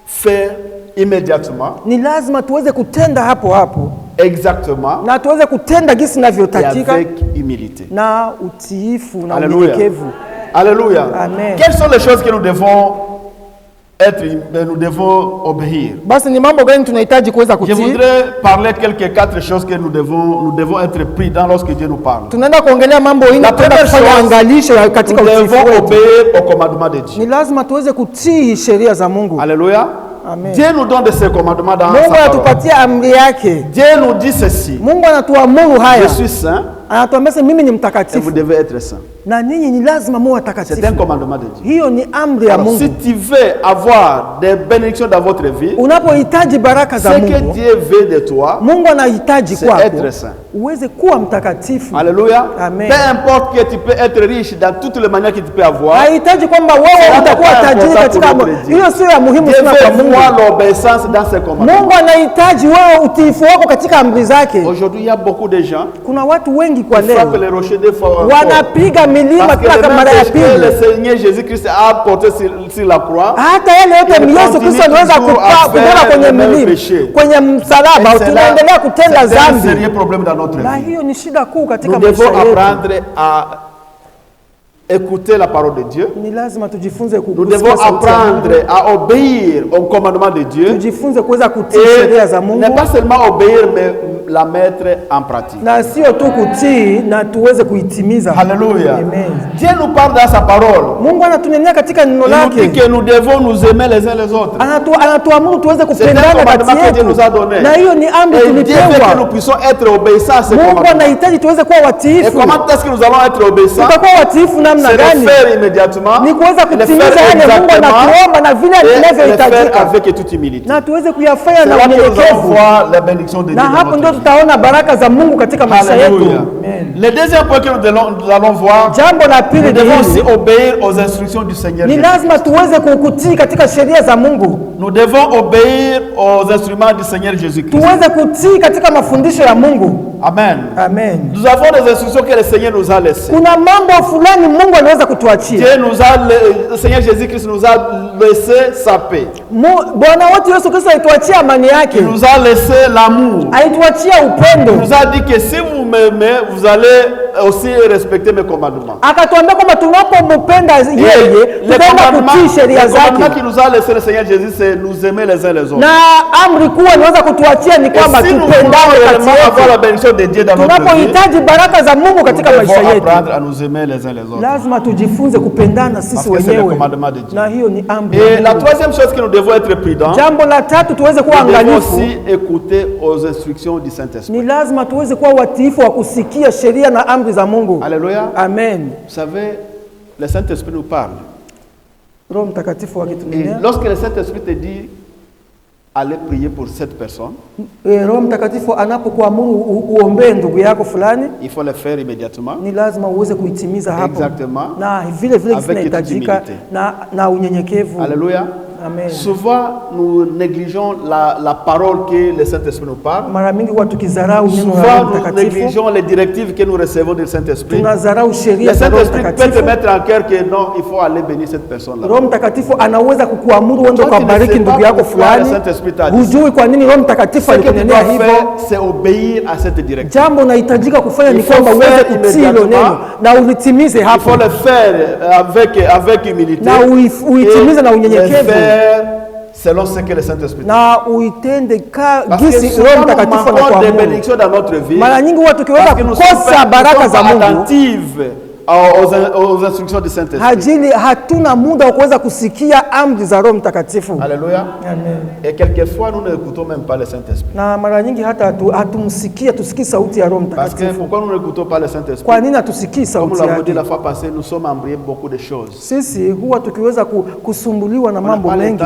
S1: faire immédiatement,
S2: Ni lazima tuweze kutenda hapo hapo,
S1: exactement
S2: na tuweze kutenda gisi
S1: et
S2: inavyotakika
S1: avec humilité.
S2: na utiifu na
S1: Alléluia.
S2: unyenyekevu.
S1: Alléluia.
S2: Amen.
S1: Quelles sont les choses que nous devons obéir?
S2: Basi ni mambo gani tunahitaji kuweza
S1: Je
S2: kutii?
S1: voudrais parler quatre choses que nous devons être pris dans lorsque Dieu nous parle.
S2: Tunaenda kuongelea mambo ine
S1: La
S2: tunaenda
S1: première
S2: kufanya
S1: chose,
S2: angalisho katika
S1: Nous
S2: utiifu
S1: devons
S2: wetu.
S1: obéir au commandement de Dieu.
S2: Ni lazima tuweze kutii sheria za Mungu.
S1: Alléluia.
S2: Amen.
S1: Dieu nous donne de ses commandements dans
S2: Mungu
S1: sa parole.
S2: anatupatia amri yake.
S1: Dieu nous dit ceci:
S2: Mungu anatuamuru
S1: je
S2: haya,
S1: suis saint
S2: anatuambia sasa mimi ni
S1: et vous
S2: mtakatifu
S1: devez être saint.
S2: na ninyi ni lazima muwe
S1: C'est un
S2: watakatifu.
S1: commandement de Dieu.
S2: Hiyo ni amri ya
S1: Alors, si
S2: Mungu.
S1: tu veux avoir des bénédictions dans votre vie,
S2: Unapohitaji baraka
S1: ce
S2: za
S1: que
S2: Mungu,
S1: Dieu veut de toi,
S2: Mungu anahitaji
S1: c'est
S2: kwako
S1: être saint.
S2: uweze kuwa mtakatifu.
S1: Alléluia.
S2: Amen.
S1: Peu importe que tu peux être riche dans toutes les manières que tu peux avoir,
S2: Hahitaji kwamba wewe
S1: Cela
S2: utakuwa
S1: n'est pas
S2: tajiri
S1: important
S2: katika
S1: pour notre Dieu.
S2: hiyo, sio ya muhimu
S1: Dieu
S2: sana kwa
S1: veut
S2: Mungu.
S1: voir l'obéissance dans ses commandements.
S2: Mungu anahitaji wewe utiifu wako katika amri zake.
S1: Aujourd'hui, il y a beaucoup de gens
S2: Kuna watu wengi kwa
S1: qui frappent
S2: leo
S1: les rochers des fois encore.
S2: wanapiga milima
S1: Parce que
S2: tena
S1: le
S2: mara
S1: même
S2: ya
S1: péché que
S2: pili.
S1: le Seigneur Jésus-Christ a porté sur la croix,
S2: Hata yale yote
S1: Il
S2: Yesu
S1: continue
S2: Kristo aliweza
S1: toujours à
S2: kubeba
S1: faire
S2: kwenye
S1: le même
S2: milima,
S1: péché.
S2: kwenye msalaba,
S1: et
S2: tunaendelea kutenda
S1: c'est un
S2: dhambi,
S1: sérieux problème dans notre
S2: na
S1: vie.
S2: hiyo ni shida kuu katika
S1: Nous
S2: maisha
S1: devons
S2: yetu.
S1: apprendre à écouter la parole de Dieu.
S2: Ni lazima tujifunze
S1: Nous
S2: kusikia
S1: devons
S2: sauti ya Mungu.
S1: apprendre à obéir au commandement de Dieu.
S2: Tujifunze kuweza kutii
S1: Et
S2: sheria za
S1: ne
S2: Mungu,
S1: pas seulement obéir, mais la mettre en pratique.
S2: Na sio tu kutii na tuweze kuitimiza.
S1: Alléluia.
S2: Amen.
S1: Dieu nous parle dans sa parole.
S2: Mungu anatunenea katika neno lake.
S1: Il nous dit que nous devons nous aimer les uns les autres.
S2: Anatuamuru tuweze kupendana kati yetu. Na hiyo ni amri tulipewa.
S1: Dieu veut que nous puissions être obéissants à ses commandements.
S2: Mungu anahitaji tuweze kuwa watiifu.
S1: Et comment est-ce que nous allons être obéissants?
S2: Tutakuwa watiifu namna gani?
S1: C'est de faire immédiatement.
S2: Ni kuweza kutimiza yale Mungu anatuomba na vile vinavyohitajika.
S1: Avec toute humilité.
S2: Na tuweze kuyafanya na unyenyekevu. Na hapo ndio tutaona baraka za Mungu katika maisha yetu.
S1: Le deuxième point que nous allons voir,
S2: jambo la pili,
S1: nous devons aussi obéir aux instructions du Seigneur.
S2: Ni lazima tuweze kukutii katika sheria za Mungu.
S1: Nous devons obéir aux instruments du Seigneur Jésus-Christ.
S2: Tuweze kutii katika mafundisho ya Mungu.
S1: Amen.
S2: Amen.
S1: Nous avons des instructions que le Seigneur nous a laissées.
S2: Kuna mambo fulani Mungu anaweza kutuachia.
S1: Dieu nous a, le Seigneur Jésus-Christ nous a laissé sa paix.
S2: Bwana wetu Yesu Kristo alituachia amani yake.
S1: Il nous a laissé l'amour.
S2: Alituachia upendo.
S1: Il nous a dit que si vous m'aimez, vous allez aussi respecter mes commandements.
S2: Akatuambia kwamba tunapompenda yeye, tutaenda kutii sheria zake.
S1: Le commandement qu'il nous a laissé le Seigneur Jésus, c'est nous aimer les uns les autres.
S2: Na amri kuu anaweza kutuachia ni kwamba tupendane kati yetu.
S1: De Dieu dans notre vie,
S2: tunapohitaji baraka za Mungu katika maisha yetu,
S1: à nous aimer les uns les autres.
S2: Lazima tujifunze kupendana sisi wenyewe. Na hiyo ni amri.
S1: Et la troisième chose que nous devons être prudents,
S2: jambo la tatu tuweze kuwa angalifu.
S1: Nous devons aussi écouter aux instructions du Saint-Esprit.
S2: Ni lazima tuweze kuwa watiifu wa kusikia sheria na amri za Mungu.
S1: Alléluia.
S2: Amen.
S1: Vous savez, le Saint-Esprit nous parle.
S2: Roho Mtakatifu akitunenea.
S1: Et lorsque le Saint-Esprit te dit aller prier pour cette personne,
S2: Roho Mtakatifu anapokuamuru uombee ndugu yako fulani,
S1: il faut le faire immédiatement.
S2: Ni lazima uweze kuitimiza hapo.
S1: Exactement.
S2: Na vile vile zinahitajika na unyenyekevu.
S1: Alléluia.
S2: Amen.
S1: Souvent nous négligeons la parole que le Saint-Esprit nous parle.
S2: Mara mingi huwa tukizarau neno la
S1: Souvent
S2: Roho Mtakatifu.
S1: nous négligeons les directives que nous recevons du Saint-Esprit.
S2: Tunazarau sheria
S1: za Roho Mtakatifu. Le Saint-Esprit peut te mettre en cœur que non, il faut aller bénir cette personne là.
S2: Roho Mtakatifu anaweza kukuamuru uende kubariki ndugu yako fulani. Hujui kwa nini Roho Mtakatifu alikunenea hivyo.
S1: C'est obéir à cette directive.
S2: Jambo unahitajika kufanya ni kwamba uweze kutii hilo neno na ulitimize hapo.
S1: Il faut le faire avec humilité.
S2: Na uitimize na unyenyekevu.
S1: Selon ce que le Saint-Esprit.
S2: Na uitende gisi Roho Mtakatifu anakuamuru. Mara nyingi watu tukiweza kukosa baraka za Mungu,
S1: aux instructions du
S2: Saint-Esprit. Hatuna muda wa kuweza kusikia amri za Roho Mtakatifu.
S1: Alléluia.
S2: Amen.
S1: Et quelquefois nous n'écoutons même pas le Saint-Esprit.
S2: Na mara nyingi hata hatumsikia tusikii sauti ya Roho Mtakatifu.
S1: Parce que pourquoi nous n'écoutons pas le Saint-Esprit?
S2: Kwa nini hatusikii sauti yake?
S1: Comme l'avons dit la fois passée, nous sommes embrouillés beaucoup de choses.
S2: Sisi huwa tukiweza kusumbuliwa na mambo mengi.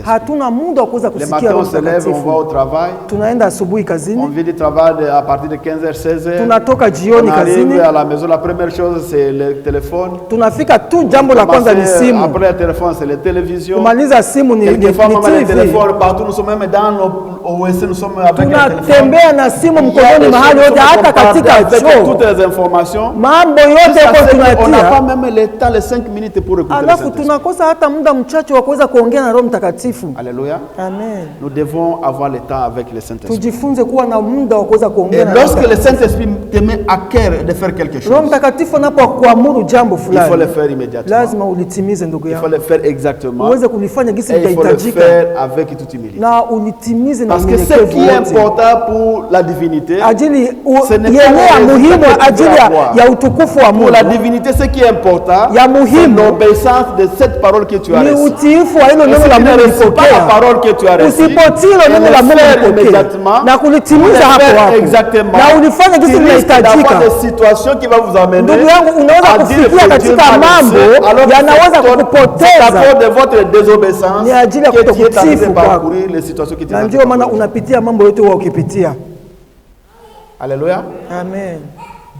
S2: Hatuna muda wa kuweza kusikia Roho Mtakatifu.
S1: On va au travail.
S2: Tunaenda asubuhi kazini.
S1: On vient du travail à partir de 15h 16h.
S2: Tunatoka jioni kazini.
S1: On arrive à la maison, la première chose c'est le téléphone.
S2: Tunafika tu jambo la kwanza ni simu.
S1: Après le téléphone c'est la télévision.
S2: Kumaliza simu ni TV.
S1: Partout nous sommes même dans nos WC, nous sommes avec le téléphone.
S2: Tunatembea na simu mkononi mahali yote, hata katika choo.
S1: Toutes les informations.
S2: Mambo yote kwa tunatia.
S1: On n'a pas même le temps, les 5 minutes pour écouter.
S2: Alafu tunakosa hata muda mchache wa kuweza kuongea na Roho Mtakatifu.
S1: Alléluia.
S2: Amen.
S1: Nous devons avoir le temps avec le Saint-Esprit.
S2: Tujifunze kuwa na muda wa kuweza kuongea na
S1: Roho Mtakatifu. Et lorsque le Saint-Esprit te met à cœur de faire quelque chose,
S2: Roho Mtakatifu anapokuamuru jambo fulani,
S1: il faut le faire immédiatement.
S2: Lazima ulitimize ndugu yangu.
S1: Il faut le faire exactement.
S2: Uweze kulifanya gisi litahitajika.
S1: Il faut le faire avec toute humilité.
S2: Na ulitimize na
S1: unyenyekevu. Parce que ce qui est important pour la divinité,
S2: ce n'est pas muhimu ajili ya utukufu wa Mungu.
S1: Pour la divinité, ce qui est important, c'est l'obéissance de cette parole que tu as reçue.
S2: Ni utiifu wa hilo neno la Mungu ulipokea.
S1: La parole que tu as reçue.
S2: Usipotii hilo neno la Mungu ulipokea na kulitimiza hapo hapo.
S1: Exactement.
S2: Na ulifanya gisi linahitajika.
S1: Des situations qui va vous amener.
S2: Ndugu yangu, unaweza kufikia katika mambo yanaweza kukupoteza
S1: de votre désobéissance.
S2: Ni ajili ya kutokutii
S1: kwako. Les situations qui
S2: na ndio maana unapitia mambo yote wewe ukipitia.
S1: Alléluia.
S2: Amen.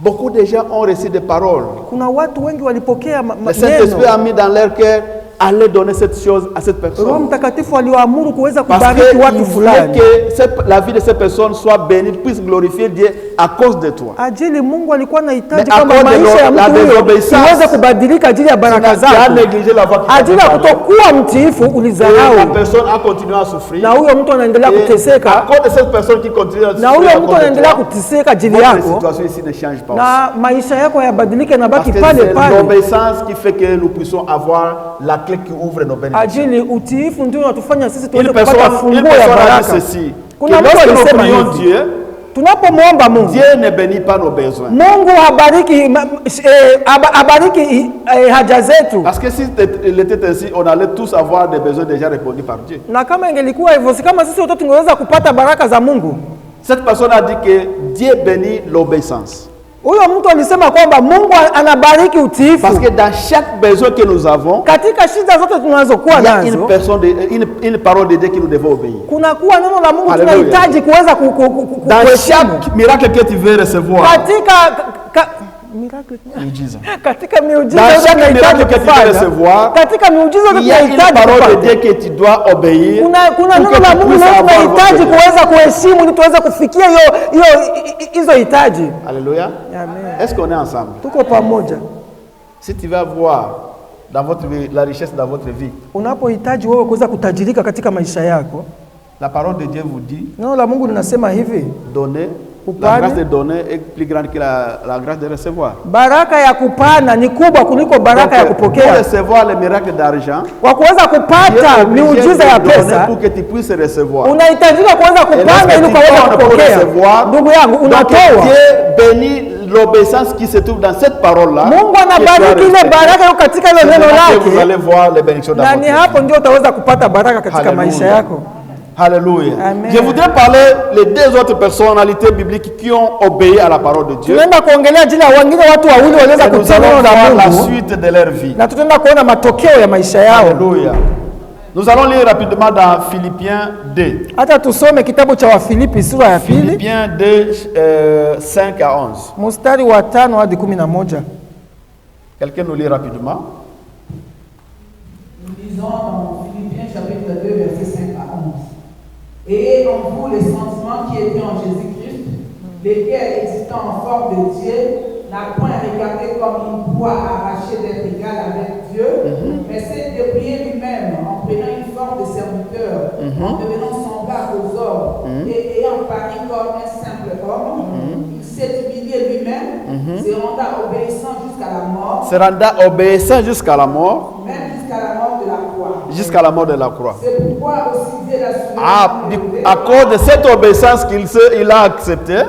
S1: Beaucoup de gens ont reçu des paroles.
S2: Kuna watu wengi walipokea maneno.
S1: Le Saint-Esprit a mis dans leur cœur aller donner cette chose à cette personne.
S2: Roho Mtakatifu aliwaamuru kuweza kubariki watu fulani.
S1: Que la vie de cette personne soit bénie, puisse glorifier Dieu à cause de toi.
S2: Ajili Mungu alikuwa anahitaji kama maisha ya mtu huyo iweze kubadilika ajili ya baraka zake. Ajili ya kutokuwa mtiifu ulizarau.
S1: La personne a continué à souffrir.
S2: Na huyo mtu anaendelea kuteseka.
S1: À cause de cette personne qui continue à souffrir.
S2: Na huyo mtu anaendelea kuteseka ajili yako.
S1: La situation ici ne change pas.
S2: Na maisha yako yabadilike na baki pale pale.
S1: C'est l'obéissance qui fait que nous puissions avoir la clé qui ouvre nos bénédictions.
S2: Ajili utiifu ndio unatufanya sisi tuweze kupata funguo ya baraka.
S1: Kuna mtu alisema Dieu,
S2: Tunapomwomba Mungu,
S1: Dieu ne bénit pas nos besoins.
S2: Mungu abariki haja zetu.
S1: Parce que si il était ainsi, on allait tous avoir des besoins déjà répondus par Dieu.
S2: Na kama ingelikuwa hivyo, si kama sisi wote tungeweza kupata baraka za Mungu.
S1: Cette personne a dit que Dieu bénit l'obéissance.
S2: Huyo mtu alisema kwamba Mungu anabariki utiifu.
S1: Parce que dans chaque besoin que nous avons,
S2: katika shida zote tunazokuwa nazo,
S1: une parole de Dieu qui nous devons obéir.
S2: Kuna kuwa neno la Mungu tunahitaji kuweza
S1: dans chaque miracle que tu veux recevoir,
S2: katika
S1: miracle,
S2: katika miujiza
S1: dans chaque miracle que tu veux recevoir,
S2: katika miujiza
S1: il y a une parole de Dieu que tu dois obéir.
S2: Kuna neno la Mungu tunahitaji kuweza kuheshimu ili tuweze kufikia hizo hitaji.
S1: Alléluia.
S2: Amen.
S1: Est-ce qu'on est ensemble?
S2: Tuko pamoja.
S1: Si tu vas voir dans votre vie la richesse dans votre vie,
S2: unapohitaji wewe kuweza kutajirika katika maisha yako,
S1: la parole de Dieu vous dit,
S2: neno la Mungu linasema hivi,
S1: donner. La grâce de donner est plus grande que la grâce de recevoir.
S2: Baraka ya kupana ni kubwa kuliko baraka ya kupokea.
S1: Pour recevoir les miracles d'argent,
S2: kwa kuweza kupata miujiza ya pesa,
S1: pour que tu puisses recevoir,
S2: unahitajika kuweza kupana ili kuweza kupokea. Ndugu yangu, unatoa.
S1: Dieu bénit l'obéissance qui se trouve dans cette parole-là.
S2: Mungu anabariki ile baraka iko katika ile neno lake.
S1: Vous allez voir les bénédictions dans votre vie.
S2: Na ni hapo ndio utaweza kupata baraka katika maisha yako.
S1: Alléluia.
S2: Amen.
S1: Je voudrais parler les deux autres personnalités bibliques qui ont obéi à la parole de Dieu.
S2: Tunaenda kuongelea jina wengine watu wawili waliweza kutii neno la Mungu.
S1: La suite de leur vie.
S2: Na tutaenda kuona matokeo ya maisha yao.
S1: Alléluia. Nous allons lire rapidement dans Philippiens 2.
S2: Hata tusome kitabu cha Wafilipi sura ya pili.
S1: Philippiens 2 5 à 11.
S2: Mstari wa 5 hadi 11.
S1: Quelqu'un nous lit rapidement.
S4: Nous lisons dans Philippiens chapitre 2 verset 5 à 11. Et en vous les sentiments qui étaient en Jésus-Christ, lesquels, existant en forme de Dieu, n'a point regardé comme une proie arrachée d'être égal avec Dieu, mais s'est dépouillé lui-même en prenant une forme de serviteur, en devenant semblable aux hommes, et ayant paru comme un simple homme, il s'est humilié lui-même, se rendant obéissant jusqu'à la mort.
S1: Se rendant obéissant jusqu'à la mort.
S4: Même jusqu'à la mort de la croix.
S1: Jusqu'à la mort de la croix.
S4: C'est pourquoi aussi Dieu l'a souverainement
S1: à cause de cette obéissance qu'il a acceptée,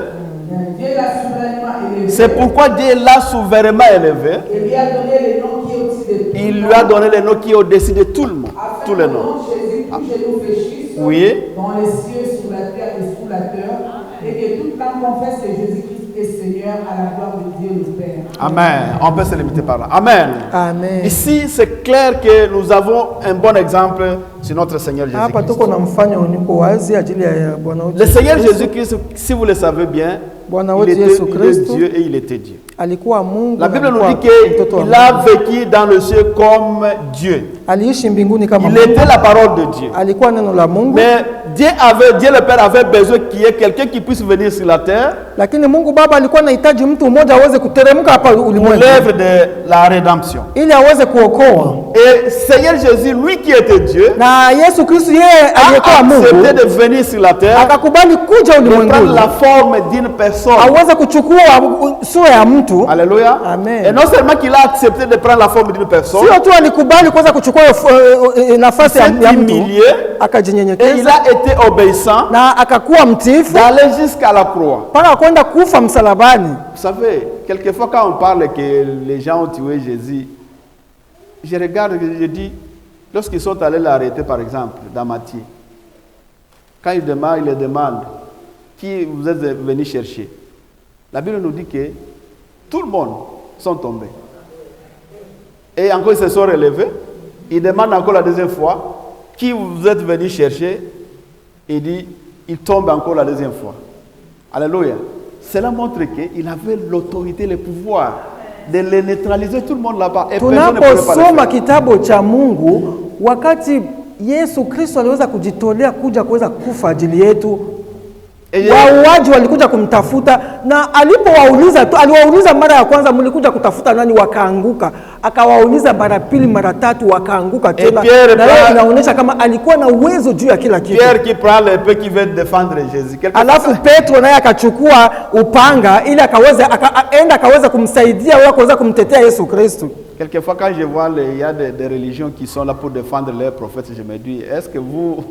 S1: c'est pourquoi Dieu l'a souverainement élevé.
S4: Il lui a donné le nom qui est au-dessus de tout.
S1: Il lui a donné le nom qui est au-dessus de tout le monde. Tous les noms. Oui.
S4: Dans les cieux, sur la terre et sous la terre, et que toute langue confesse que Jésus-Christ est Seigneur à la gloire de Dieu le Père.
S1: Amen. On peut se limiter par là. Amen.
S2: Amen.
S1: Ici, c'est clair que nous avons un bon exemple sur notre Seigneur Jésus-Christ. Le Seigneur Jésus-Christ, si vous le savez bien, il était Dieu et il était Dieu. La Bible nous dit qu'il a vécu dans le ciel comme Dieu. Il était la parole de Dieu. Mais Dieu le Père avait besoin qu'il y ait quelqu'un qui puisse venir sur la terre pour l'œuvre de la rédemption. Et Seigneur Jésus, lui qui était Dieu, a accepté de venir sur la terre, de prendre la forme d'une personne. Alléluia.
S2: Amen.
S1: Et non seulement qu'il a accepté de prendre la forme d'une personne, il s'est humilié et il a été obéissant d'aller jusqu'à la croix. Vous savez, quelquefois quand on parle que les gens ont tué Jésus, je regarde et je dis, lorsqu'ils sont allés l'arrêter par exemple dans Matthieu, quand il les demande qui vous êtes venu chercher, la Bible nous dit que tout le monde sont tombés. Et encore ils se sont relevés. Il demande encore la deuxième fois qui vous êtes venu chercher. Il dit, il tombe encore la deuxième fois. Alléluia. Cela montre qu'il avait l'autorité, le pouvoir de les neutraliser tout le monde là-bas. Et personne ne pouvait pas le faire.
S2: Kitabu cha Mungu wakati Yesu Kristo aliweza kujitolea kuja kuweza kufa ajili yetu. Wauaji walikuja kumtafuta na alipowauliza tu, aliwauliza mara ya kwanza mlikuja kutafuta nani, wakaanguka. Akawauliza mara pili mara tatu, wakaanguka tena. Na hiyo inaonyesha kama alikuwa na uwezo juu ya kila kitu.
S1: Pierre qui prend l'épée qui veut défendre Jésus.
S2: Alafu Petro naye akachukua upanga ili akaweza kumsaidia au akaweza kumtetea Yesu Kristo.
S1: Quelquefois quand je vois il y a des religions qui sont là pour défendre leurs prophètes, je me dis, est-ce que vous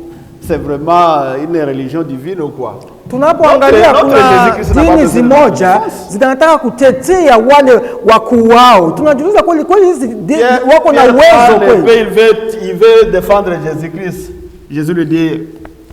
S1: c'est vraiment une religion divine ou quoi?
S2: Tunapoangalia kuna dini zimoja zinataka kutetea wale wakuu wao. Tunajiuliza kweli hizi wako na uwezo kweli?
S1: Il veut défendre Jésus-Christ. Jésus lui dit,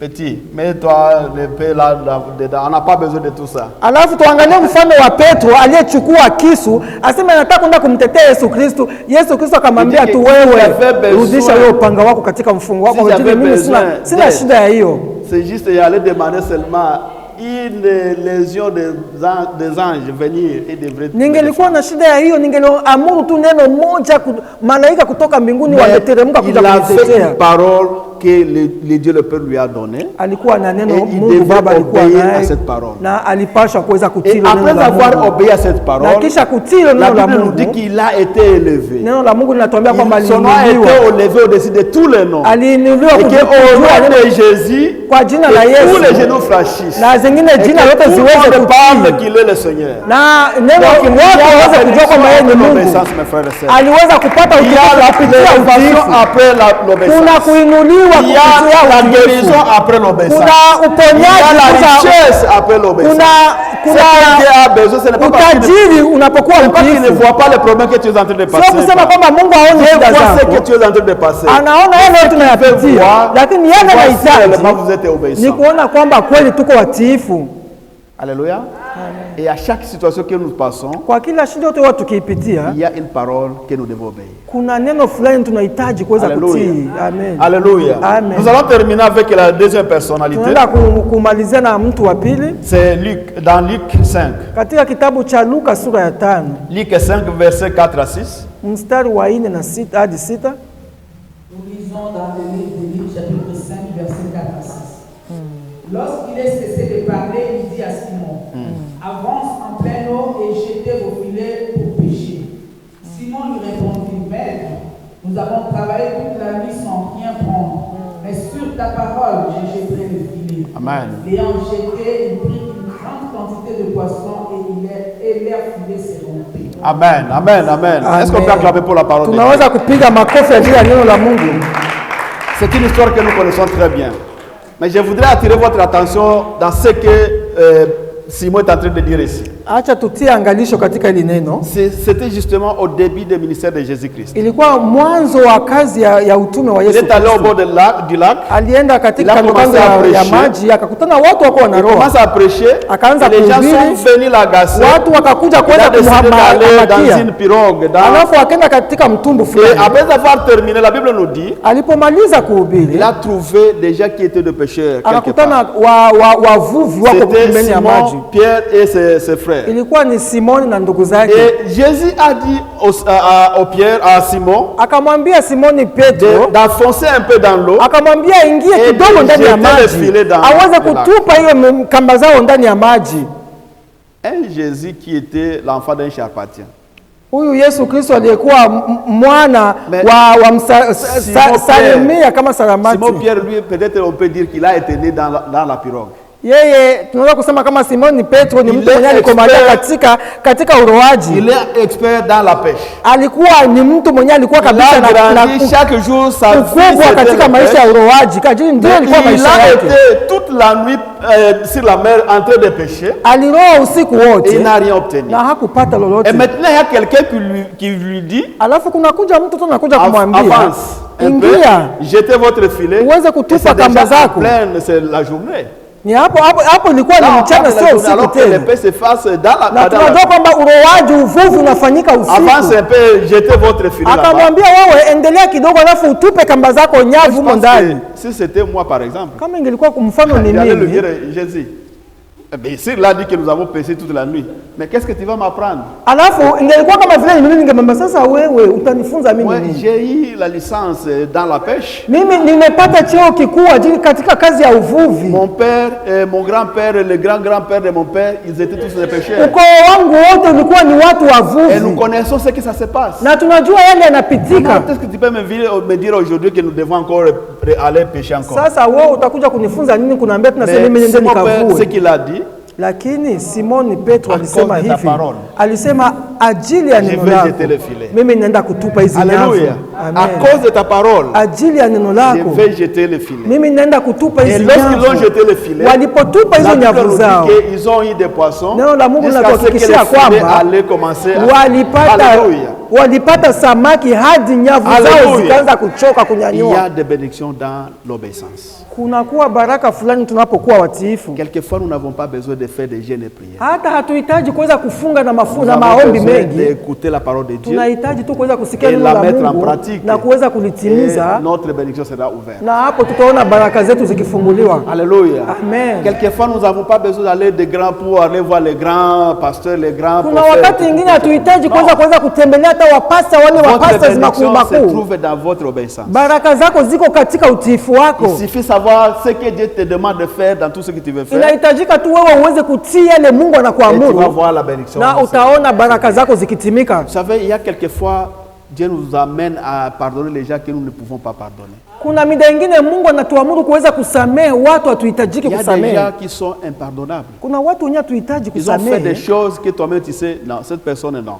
S1: petit, mets-toi l'épée là dedans. On n'a pas besoin de tout ça.
S2: Alafu tuangalie mfano wa Petro aliyechukua kisu, asema anataka kwenda kumtetea Yesu Kristo. Yesu Kristo akamwambia tu, wewe rudisha hiyo upanga wako katika mfungo wako. Mimi sina shida ya hiyo.
S1: C'est juste y aller demander seulement une légion des anges venir et devrait.
S2: Ningelikuwa na shida ya hiyo, ningeamuru tu neno moja, malaika kutoka mbinguni wangeteremka kuja kunitetea.
S1: Parole que le Dieu le Père lui a donné.
S2: Alikuwa na neno Mungu Baba alikuwa naye na alipaswa kuweza kutii neno la Mungu.
S1: Après avoir obéi à cette parole,
S2: na kisha kutii neno la Mungu,
S1: nous dit qu'il a été élevé.
S2: Neno la Mungu linatuambia kwamba
S1: son nom a été élevé au-dessus de tous les noms.
S2: Aliinuliwa
S1: au nom de Jésus,
S2: kwa jina la Yesu,
S1: tous les genoux franchissent.
S2: Na zingine jina lote ziweze
S1: kutii qu'il est le Seigneur.
S2: Na neno wote waweze kujua kwamba yeye ni Mungu. Aliweza kupata utukufu kupitia utiifu.
S1: Après l'obéissance.
S2: Kuna kuinuliwa kupitia
S1: la guérison après l'obéissance.
S2: Kuna uponyaji,
S1: la richesse après l'obéissance.
S2: Kuna utajiri unapokuwa mtiifu.
S1: Tu ne vois pas les problèmes que tu es en train de passer.
S2: Sio kusema kwamba Mungu haoni shida zako.
S1: Ce que tu es en train de passer.
S2: Anaona yale yote tunayapitia. Lakini yeye anahitaji ni kuona kwamba kweli tuko watiifu.
S1: Alléluia. Et à chaque situation que nous passons,
S2: kwa kila shida yote watu tukiipitia,
S1: il y a une parole que nous devons obéir.
S2: Kuna neno fulani tunahitaji kuweza kutii. Amen.
S1: Alléluia.
S2: Amen.
S1: Nous allons terminer avec la deuxième personnalité.
S2: Tunaenda kumalizia na mtu wa pili.
S1: C'est Luc, dans Luc 5.
S2: Katika kitabu cha Luka sura ya 5.
S1: Luc 5 verset 4 à 6.
S2: Mstari wa 4 na 6 hadi 6.
S4: Nous lisons dans le livre de Luc chapitre 5 verset 4 à 6. Lorsqu'il est cessé de parler, il dit à Simon, avance en pleine eau et jetez vos filets pour pêcher. Simon lui répondit, Maître, nous avons travaillé toute la nuit sans rien prendre, mais sur ta parole, je jetterai le filet.
S1: Amen.
S4: L'ayant jeté, il prit une grande quantité de poissons et leur filet s'est rompu.
S1: Amen, amen, amen. Est-ce qu'on peut acclamer pour la parole de Dieu?
S2: Tunaweza kupiga makofi ajili ya neno la Mungu.
S1: C'est une histoire que nous connaissons très bien. Mais je voudrais attirer votre attention dans ce que Simon est en train de dire ici.
S2: Acha tutie angalisho katika hili neno.
S1: C'était justement au début du ministère de Jésus-Christ.
S2: Ilikuwa mwanzo wa kazi ya utume wa Yesu.
S1: Il est allé au bord du lac.
S2: Alienda katika kando ya maji, akakutana watu wako na roho.
S1: Il commence à prêcher.
S2: Akaanza
S1: kuhubiri. Les gens sont venus l'agacer.
S2: Watu wakakuja kwenda kumhamakia
S1: dans une pirogue.
S2: Alafu akaenda katika mtumbu fulani.
S1: Et après avoir terminé, la Bible nous dit,
S2: alipomaliza kuhubiri,
S1: il a trouvé des gens qui étaient de pécheurs.
S2: Akakutana wavuvi wako pembeni ya maji.
S1: Pierre et ses frères.
S2: Ilikuwa ni Simoni na ndugu zake.
S1: Et Jésus a dit à Simon,
S2: akamwambia Simoni Petro
S1: d'enfoncer un peu dans l'eau,
S2: akamwambia ingie kidogo ndani ya maji aweze kutupa hiyo kamba zao ndani ya maji.
S1: Un Jésus qui était l'enfant d'un charpentier.
S2: Huyu Yesu Kristo aliyekuwa mwana wa Salemia kama Salamati.
S1: Simon Pierre, lui, peut-être on peut dire qu'il a été né dans la pirogue.
S2: Yeye tunaweza kusema kama Simoni Petro ni mtu mwenye alikomalia katika uroaji.
S1: Il est expert dans la pêche.
S2: Alikuwa ni mtu mwenye alikuwa kabisa
S1: na chaque jour sa vie
S2: katika maisha ya uroaji. Kajini ndio alikuwa maisha yake.
S1: Il a été toute la nuit sur la mer en train de pêcher.
S2: Aliroa usiku wote.
S1: Il n'a rien obtenu.
S2: Na hakupata lolote.
S1: Et maintenant il y a quelqu'un qui lui dit,
S2: alafu kuna kuja mtu tu anakuja kumwambia,
S1: avance,
S2: ingia,
S1: jetez votre filet.
S2: Uweze kutupa kamba zako.
S1: C'est la journée.
S2: Ni hapo ilikuwa ni mchana, sio usiku tena. Na tunajua kwamba uroaji, uvuvi unafanyika usiku.
S1: Avance un peu, jetez votre filet.
S2: Akamwambia wewe endelea kidogo, alafu utupe kamba zako nyavu huko ndani.
S1: Si c'était moi par exemple,
S2: kama ingelikuwa kumfano ni mimi,
S1: Jésus, bien sûr, il a dit que nous avons pêché toute la nuit. Mais qu'est-ce que tu vas m'apprendre?
S2: Alafu ingelikuwa kama vile mimi ningemwambia sasa wewe utanifunza mimi nini?
S1: J'ai eu la licence dans la pêche.
S2: Mimi nimepata cheo kikuu katika kazi ya uvuvi.
S1: Mon père, mon grand-père, le grand-grand-père de mon père, ils étaient tous des pêcheurs.
S2: Ukoo wangu wote ulikuwa ni watu wavuvi.
S1: Et nous connaissons ce que ça se passe.
S2: Na tunajua yale yanapitika.
S1: Qu'est-ce que tu peux me dire aujourd'hui que nous devons encore aller pêcher encore?
S2: Sasa wewe utakuja kunifunza nini? Kunaambia tunasema mimi nende nikavue.
S1: Ce qu'il a dit,
S2: Lakini Simoni Petro alisema hivi, alisema ajili ya neno lako mimi ninaenda kutupa hizi nyavu.
S1: Alléluia. À cause de ta parole,
S2: ajili ya neno lako
S1: je vais jeter le filet.
S2: Mimi ninaenda kutupa hizi nyavu.
S1: Et lorsqu'ils ont jeté le filet,
S2: walipotupa hizo nyavu zao,
S1: ils ont eu des poissons.
S2: Neno la Mungu linatuhakikishia kwamba walipata samaki hadi nyavu zao zikaanza kuchoka kunyanyua.
S1: Il y a des bénédictions dans l'obéissance.
S2: Kuna kuwa baraka fulani tunapokuwa watiifu.
S1: Quelquefois nous n'avons pas besoin de faire des jeûnes et prières.
S2: Hata hatuhitaji kuweza kufunga na mafunzo na maombi mengi.
S1: D'écouter la parole de Dieu.
S2: Tunahitaji tu kuweza kusikia neno la Mungu na kuweza kulitimiza.
S1: Notre bénédiction sera ouverte.
S2: Na hapo tutaona baraka zetu zikifunguliwa.
S1: Alléluia.
S2: Amen.
S1: Quelquefois nous n'avons pas besoin d'aller de grands pour aller voir les grands pasteurs, les grands prophètes.
S2: Kuna wakati mwingine hatuhitaji kuweza kutembelea hata wapasta wale wapasta makuu makuu.
S1: Se trouve dans votre obéissance.
S2: Baraka zako ziko katika utiifu wako.
S1: Il suffit savoir ce que Dieu te demande de faire dans tout ce que tu veux faire.
S2: Inahitajika tu wewe uweze kutii yale Mungu anakuamuru.
S1: Tu vas voir la bénédiction.
S2: Na utaona baraka zako zikitimika.
S1: Vous savez, il y a quelquefois Dieu nous amène à pardonner les gens que nous ne pouvons pas pardonner.
S2: Kuna mida nyingine Mungu anatuamuru kuweza kusamehe watu hatuhitajiki kusamehe.
S1: Il y a des gens qui sont impardonnables.
S2: Kuna watu wenye hatuhitaji kusamehe.
S1: Ils ont fait des choses que toi-même tu sais, non, cette personne non.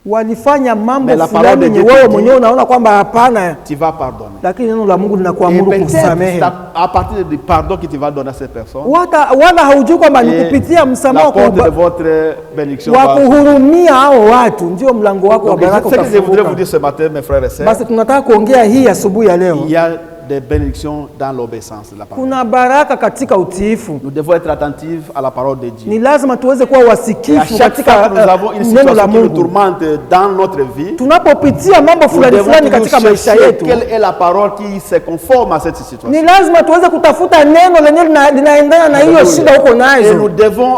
S2: Walifanya mambo fulani yenye wewe mwenyewe unaona kwamba hapana.
S1: Tu vas pardonner.
S2: Lakini neno la Mungu linakuamuru kusamehe.
S1: À partir du pardon que tu vas donner à cette personne.
S2: Wala haujui kwamba ni kupitia msamaha
S1: kwa de votre bénédiction.
S2: Wa kuhurumia hao watu ndio mlango wako wa baraka utafunguka.
S1: Ce que je voudrais vous dire ce matin, mes frères et sœurs.
S2: Basi tunataka kuongea hii asubuhi ya leo.
S1: Il y a des bénédictions dans l'obéissance de la parole.
S2: Kuna baraka katika utiifu.
S1: Nous devons être attentifs à la parole de Dieu.
S2: Ni lazima tuweze kuwa wasikifu katika neno la Mungu.
S1: Tourmente dans notre vie.
S2: Tunapopitia mambo fulani katika maisha yetu.
S1: Quelle est la parole qui se conforme à cette situation?
S2: Ni lazima tuweze kutafuta neno lenye linaendana na hiyo shida uko nayo.
S1: Et nous devons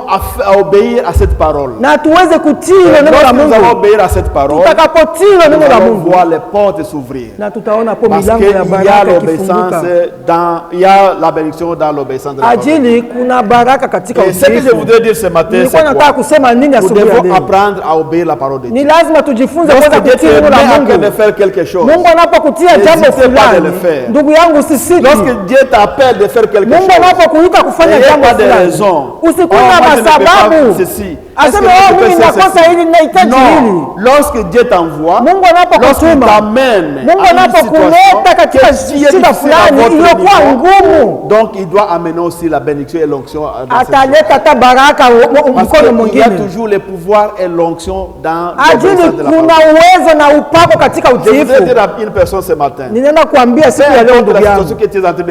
S1: obéir à cette parole.
S2: Na tuweze kutii neno la Mungu.
S1: Nous allons obéir à cette parole.
S2: Tutakapotii neno la Mungu,
S1: voir les portes s'ouvrir.
S2: Na tutaona hapo milango ya baraka ikifunguka.
S1: Il y a la bénédiction dans l'obéissance de la parole.
S2: Ajili kuna baraka katika utiifu.
S1: Ce que je voudrais dire ce matin, c'est quoi? Nous devons apprendre à obéir la parole de Dieu.
S2: Ni lazima tujifunze kuweza kutii neno la Mungu.
S1: De faire quelque chose.
S2: Mungu anapokutia jambo fulani, ndugu yangu usisite.
S1: Lorsque Dieu t'appelle de faire quelque chose,
S2: Mungu anapokuita kufanya jambo fulani, usikuwe na sababu. Aseme mimi nakosa hili ninahitaji hili.
S1: Lorsque Dieu t'envoie,
S2: Mungu anapokutuma, Mungu anapokuleta katika shida fulani iliyokuwa ngumu,
S1: donc il doit amener aussi la bénédiction et l'onction.
S2: Ataleta hata baraka mkono mwingine.
S1: Il y a toujours le pouvoir et l'onction dans
S2: ajili kuna uwezo na upako katika utiifu.
S1: Je voudrais dire à une personne ce matin.
S2: Ninaenda kuambia siku ya leo ndugu yangu.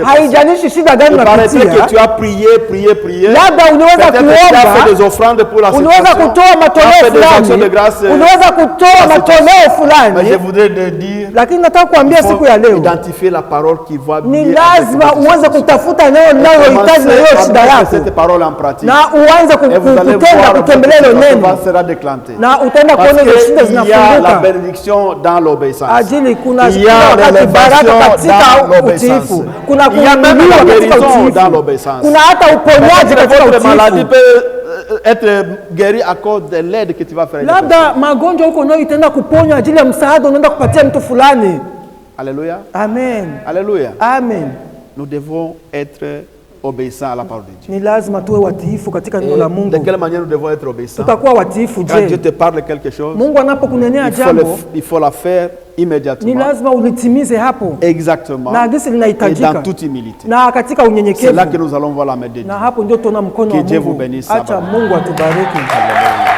S2: Haijalishi shida gani unapitia.
S1: Que tu as prié.
S2: Labda uliweza kuomba
S1: des offrandes pour la
S2: uliweza kutoa matoleo fulani, uliweza kutoa matoleo fulani.
S1: Je voudrais te dire,
S2: lakini nataka kuambia siku ya leo,
S1: identifier la parole qui va bien.
S2: Ni lazima uanze kutafuta neno linalohitaji na hiyo shida yako,
S1: cette parole en pratique,
S2: na uanze kutembelea hilo neno, na utaenda kuona hizo shida zinafunguka.
S1: La bénédiction dans l'obéissance.
S2: Ajili kuna baraka katika utiifu, kuna kuinuliwa katika utiifu, kuna hata uponyaji katika utiifu.
S1: Être guéri à cause de l'aide que tu vas faire.
S2: Labda magonjwa huko ndio itaenda kuponywa ajili ya msaada unaenda kupatia mtu fulani.
S1: Alléluia.
S2: Amen.
S1: Alléluia.
S2: Amen.
S1: Nous devons être obéissants à la parole de Dieu.
S2: Ni lazima tuwe watiifu katika neno la Mungu.
S1: De quelle manière nous devons être obéissants?
S2: Tutakuwa watiifu je?
S1: Quand Dieu te parle quelque chose,
S2: Mungu anapokunenea jambo,
S1: il faut la faire immédiatement.
S2: Ni lazima ulitimize hapo.
S1: Exactement.
S2: Na gisi linahitajika.
S1: Et dans toute humilité.
S2: Na katika unyenyekevu.
S1: C'est là que nous allons voir la main de Dieu.
S2: Na hapo ndio tunaona mkono wa Mungu.
S1: Que Dieu vous bénisse.
S2: Acha Mungu atubariki.
S1: Alléluia.